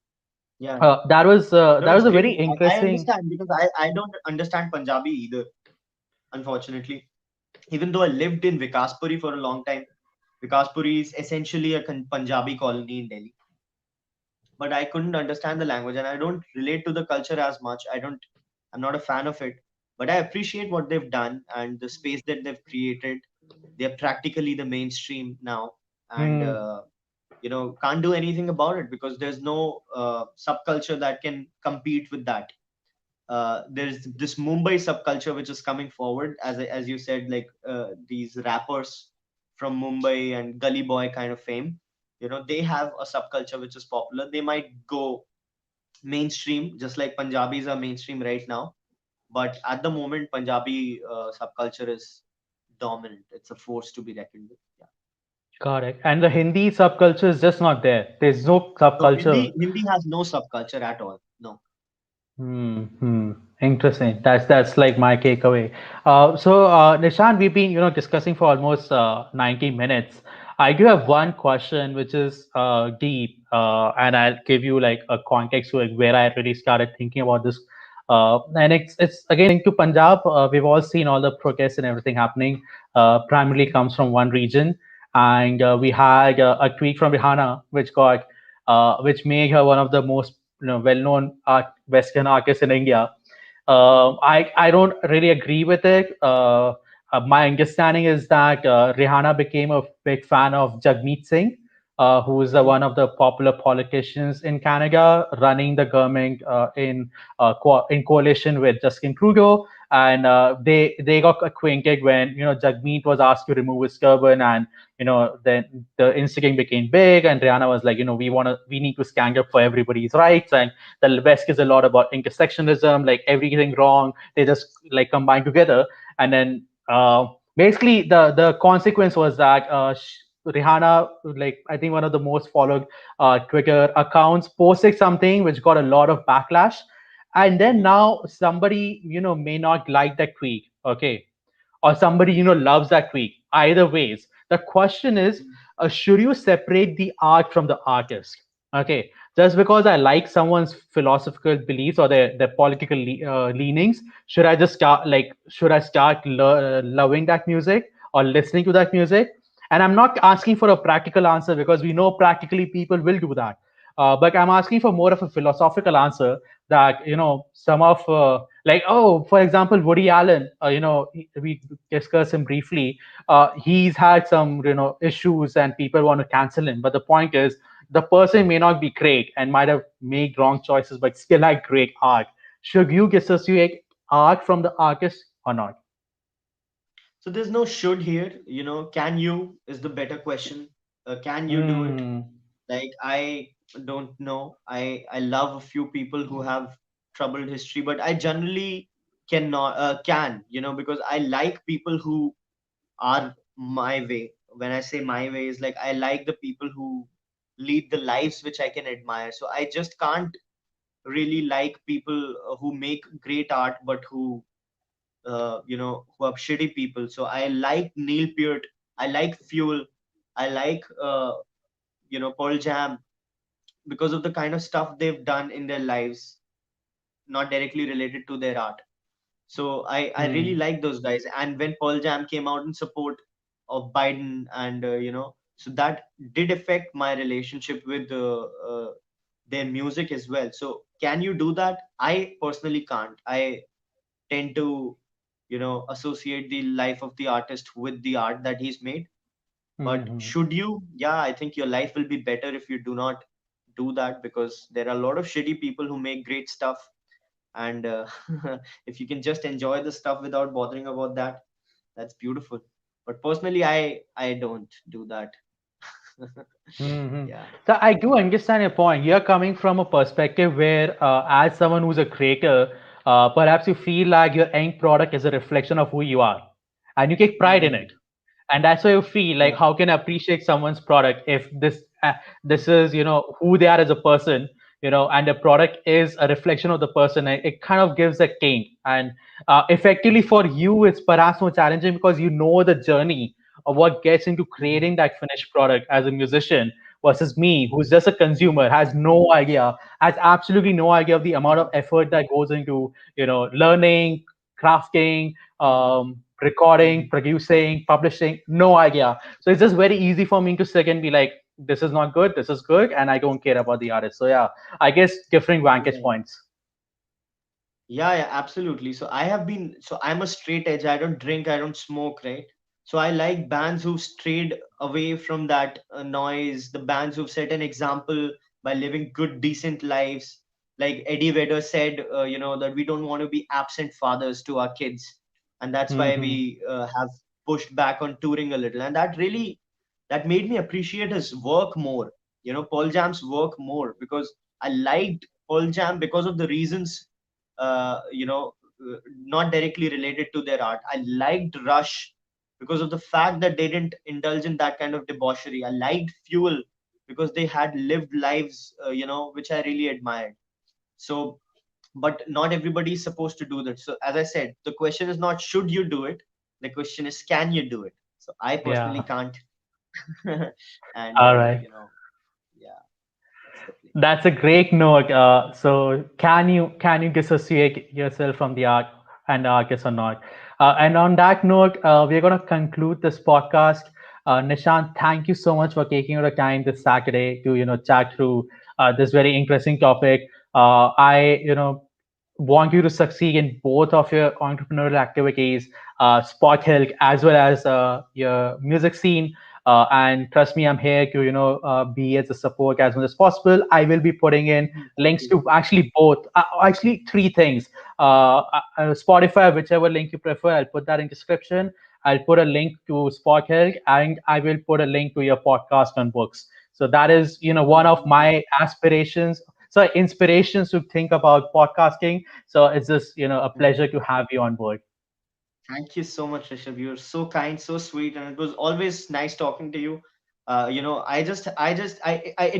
Yeah. No, that it's was a great. very I interesting. understand because I don't understand Punjabi either, unfortunately. Even though I lived in Vikaspuri for a long time, Vikaspuri is essentially a Punjabi colony in Delhi. But I couldn't understand the language and I don't relate to the culture as much. I'm not a fan of it. But I appreciate what they've done and the space that they've created. They're practically the mainstream now. And Hmm. can't do anything about it because there's no subculture that can compete with that. There's this Mumbai subculture which is coming forward, as you said, like these rappers from Mumbai and gully boy kind of fame. They have a subculture which is popular. They might go mainstream, just like Punjabis are mainstream right now. But at the moment, Punjabi subculture is dominant. It's a force to be reckoned with. Yeah. Correct. And the Hindi subculture is just not there. There's no No, Hindi subculture. Hindi has no subculture at all. No. Hmm. Interesting. That's like my takeaway. Nishant, we've been discussing for almost 90 minutes. I do have one question which is deep, and I'll give you like a context to like where I really started thinking about this. And it's again linked to Punjab. We've all seen all the protests and everything happening. Primarily comes from one region, and we had a tweet from Rihanna which made her one of the most well-known Western artists in India. I don't really agree with it. My understanding is that Rihanna became a big fan of Jagmeet Singh, who is Mhm. one of the popular politicians in Canada, running the government in coalition with Justin Trudeau. And they got acquainted when Jagmeet was asked to remove his turban, and then the incident became big, and Rihanna was like, we need to stand up for everybody's rights, and the West is a lot about intersectionalism, like everything wrong, they just like combine together, and then basically the consequence was that Rihanna, like I think one of the most followed Twitter accounts, posted something which got a lot of backlash, and then Mhm. now somebody may not like that tweet, okay, or somebody loves that tweet. Either ways, the question is, Mhm. should you separate the art from the artist? Okay, just because I like someone's philosophical beliefs or their political leanings, should I start loving that music or listening to that music? And I'm not asking for a practical answer because we know practically people will do that. But I'm asking for more of a philosophical answer, that some of like, oh, for example, Woody Allen, we discussed him briefly. He's had some issues and people want to cancel him, but the point is, the person may not be great and might have made wrong choices but still like great art. Should you dissociate art from the artist or not? So there's no should here. Can you is the better question. Can you do it? Hmm. Like I don't know. I love a few people who have troubled history, but I generally cannot can because I like people who are my way. When I say my way, is like I like the people who lead the lives which I can admire. So I just can't really like people who make great art, but who are shitty people. So I like Neil Peart. I like Fuel. I like Pearl Jam, because of the kind of stuff they've done in their lives, not directly related to their art. So I really Hmm. like those guys. And when Pearl Jam came out in support of Biden, and so that did affect my relationship with their music as well. So can you do that? I personally can't. I tend to associate the life of the artist with the art that he's made. But Hmm. should you? Yeah, I think your life will be better if you do not do that, because there are a lot of shitty people who make great stuff. And if you can just enjoy the stuff without bothering about that, that's beautiful. But personally, I don't do that. Hmm. Yeah. So I do understand your point. You're coming from a perspective where, as someone who's a creator, perhaps you feel like your end product is a reflection of who you are, and you take pride in Hmm. it. And that's why you feel like, Yeah. how can I appreciate someone's product if this is who they are as a person, and the product is a reflection of the person. It kind of gives a kink. And effectively for you, it's perhaps more challenging because you know the journey of what gets into Mhm. creating that finished product as a musician, versus me, who's just a consumer, has no idea, has absolutely no idea of the amount of Mhm. effort that goes into learning, crafting, Mhm. recording, Mhm. producing, publishing. No idea. So it's just very easy for me to sit and be like, this is not good, this is good, and I don't care about the artist. So yeah, I guess different vantage Yeah. points. Yeah, yeah, absolutely. So I'm a straight edge. I don't drink, I don't smoke, right? So I like bands who've strayed away from that noise, the bands who've set an example by living good, decent lives. Like Eddie Vedder said, that we don't want to be absent fathers to our kids. And that's why Hmm. we have pushed back on touring a little. And that made me appreciate his work more, Paul Jam's work more, because I liked Pearl Jam because of the reasons uh, you know, not directly related to their art. I liked Rush because of the fact that they didn't indulge in that kind of debauchery. I liked Fuel because they had lived lives, which I really admired. So, but not everybody is supposed to do that. So, as I said, the question is not should you do it. The question is can you do it. So, I personally Yeah. can't. And All right. yeah, that's the play. That's a great note. So can you dissociate yourself from the art and the artist or not? And on that note, we're going to conclude this podcast. Nishant, thank you so much for taking your time this Saturday to chat through this very interesting topic. I want you to succeed in both of your entrepreneurial activities, Spot Hill as well as your music scene. And trust me, I'm here to be as a support as much as possible. I will be putting in Mhm. Thank links you. to actually both, actually three things. Spotify, whichever link you prefer, I'll put that in description. I'll put a link to Spot Hill, and I will put a link to your podcast on books. So that is Oh, one of thank you. my aspirations. So inspirations to think about podcasting. So it's just a Mhm. pleasure to have you on board. Thank you so much, Rishabh. You're so kind, so sweet, and it was always nice talking to you. It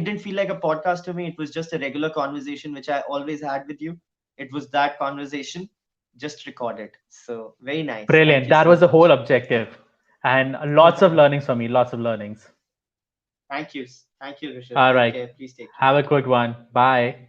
didn't feel like a podcast to me. It was just a regular conversation, which I always had with you. It was that conversation, just recorded. So very nice. Thank Brilliant. you That so was the much. whole objective. And lots of learnings for me, lots of learnings. Thank you. Thank you, Rishabh. All Take right. care. Please take care. Have a good one. Bye.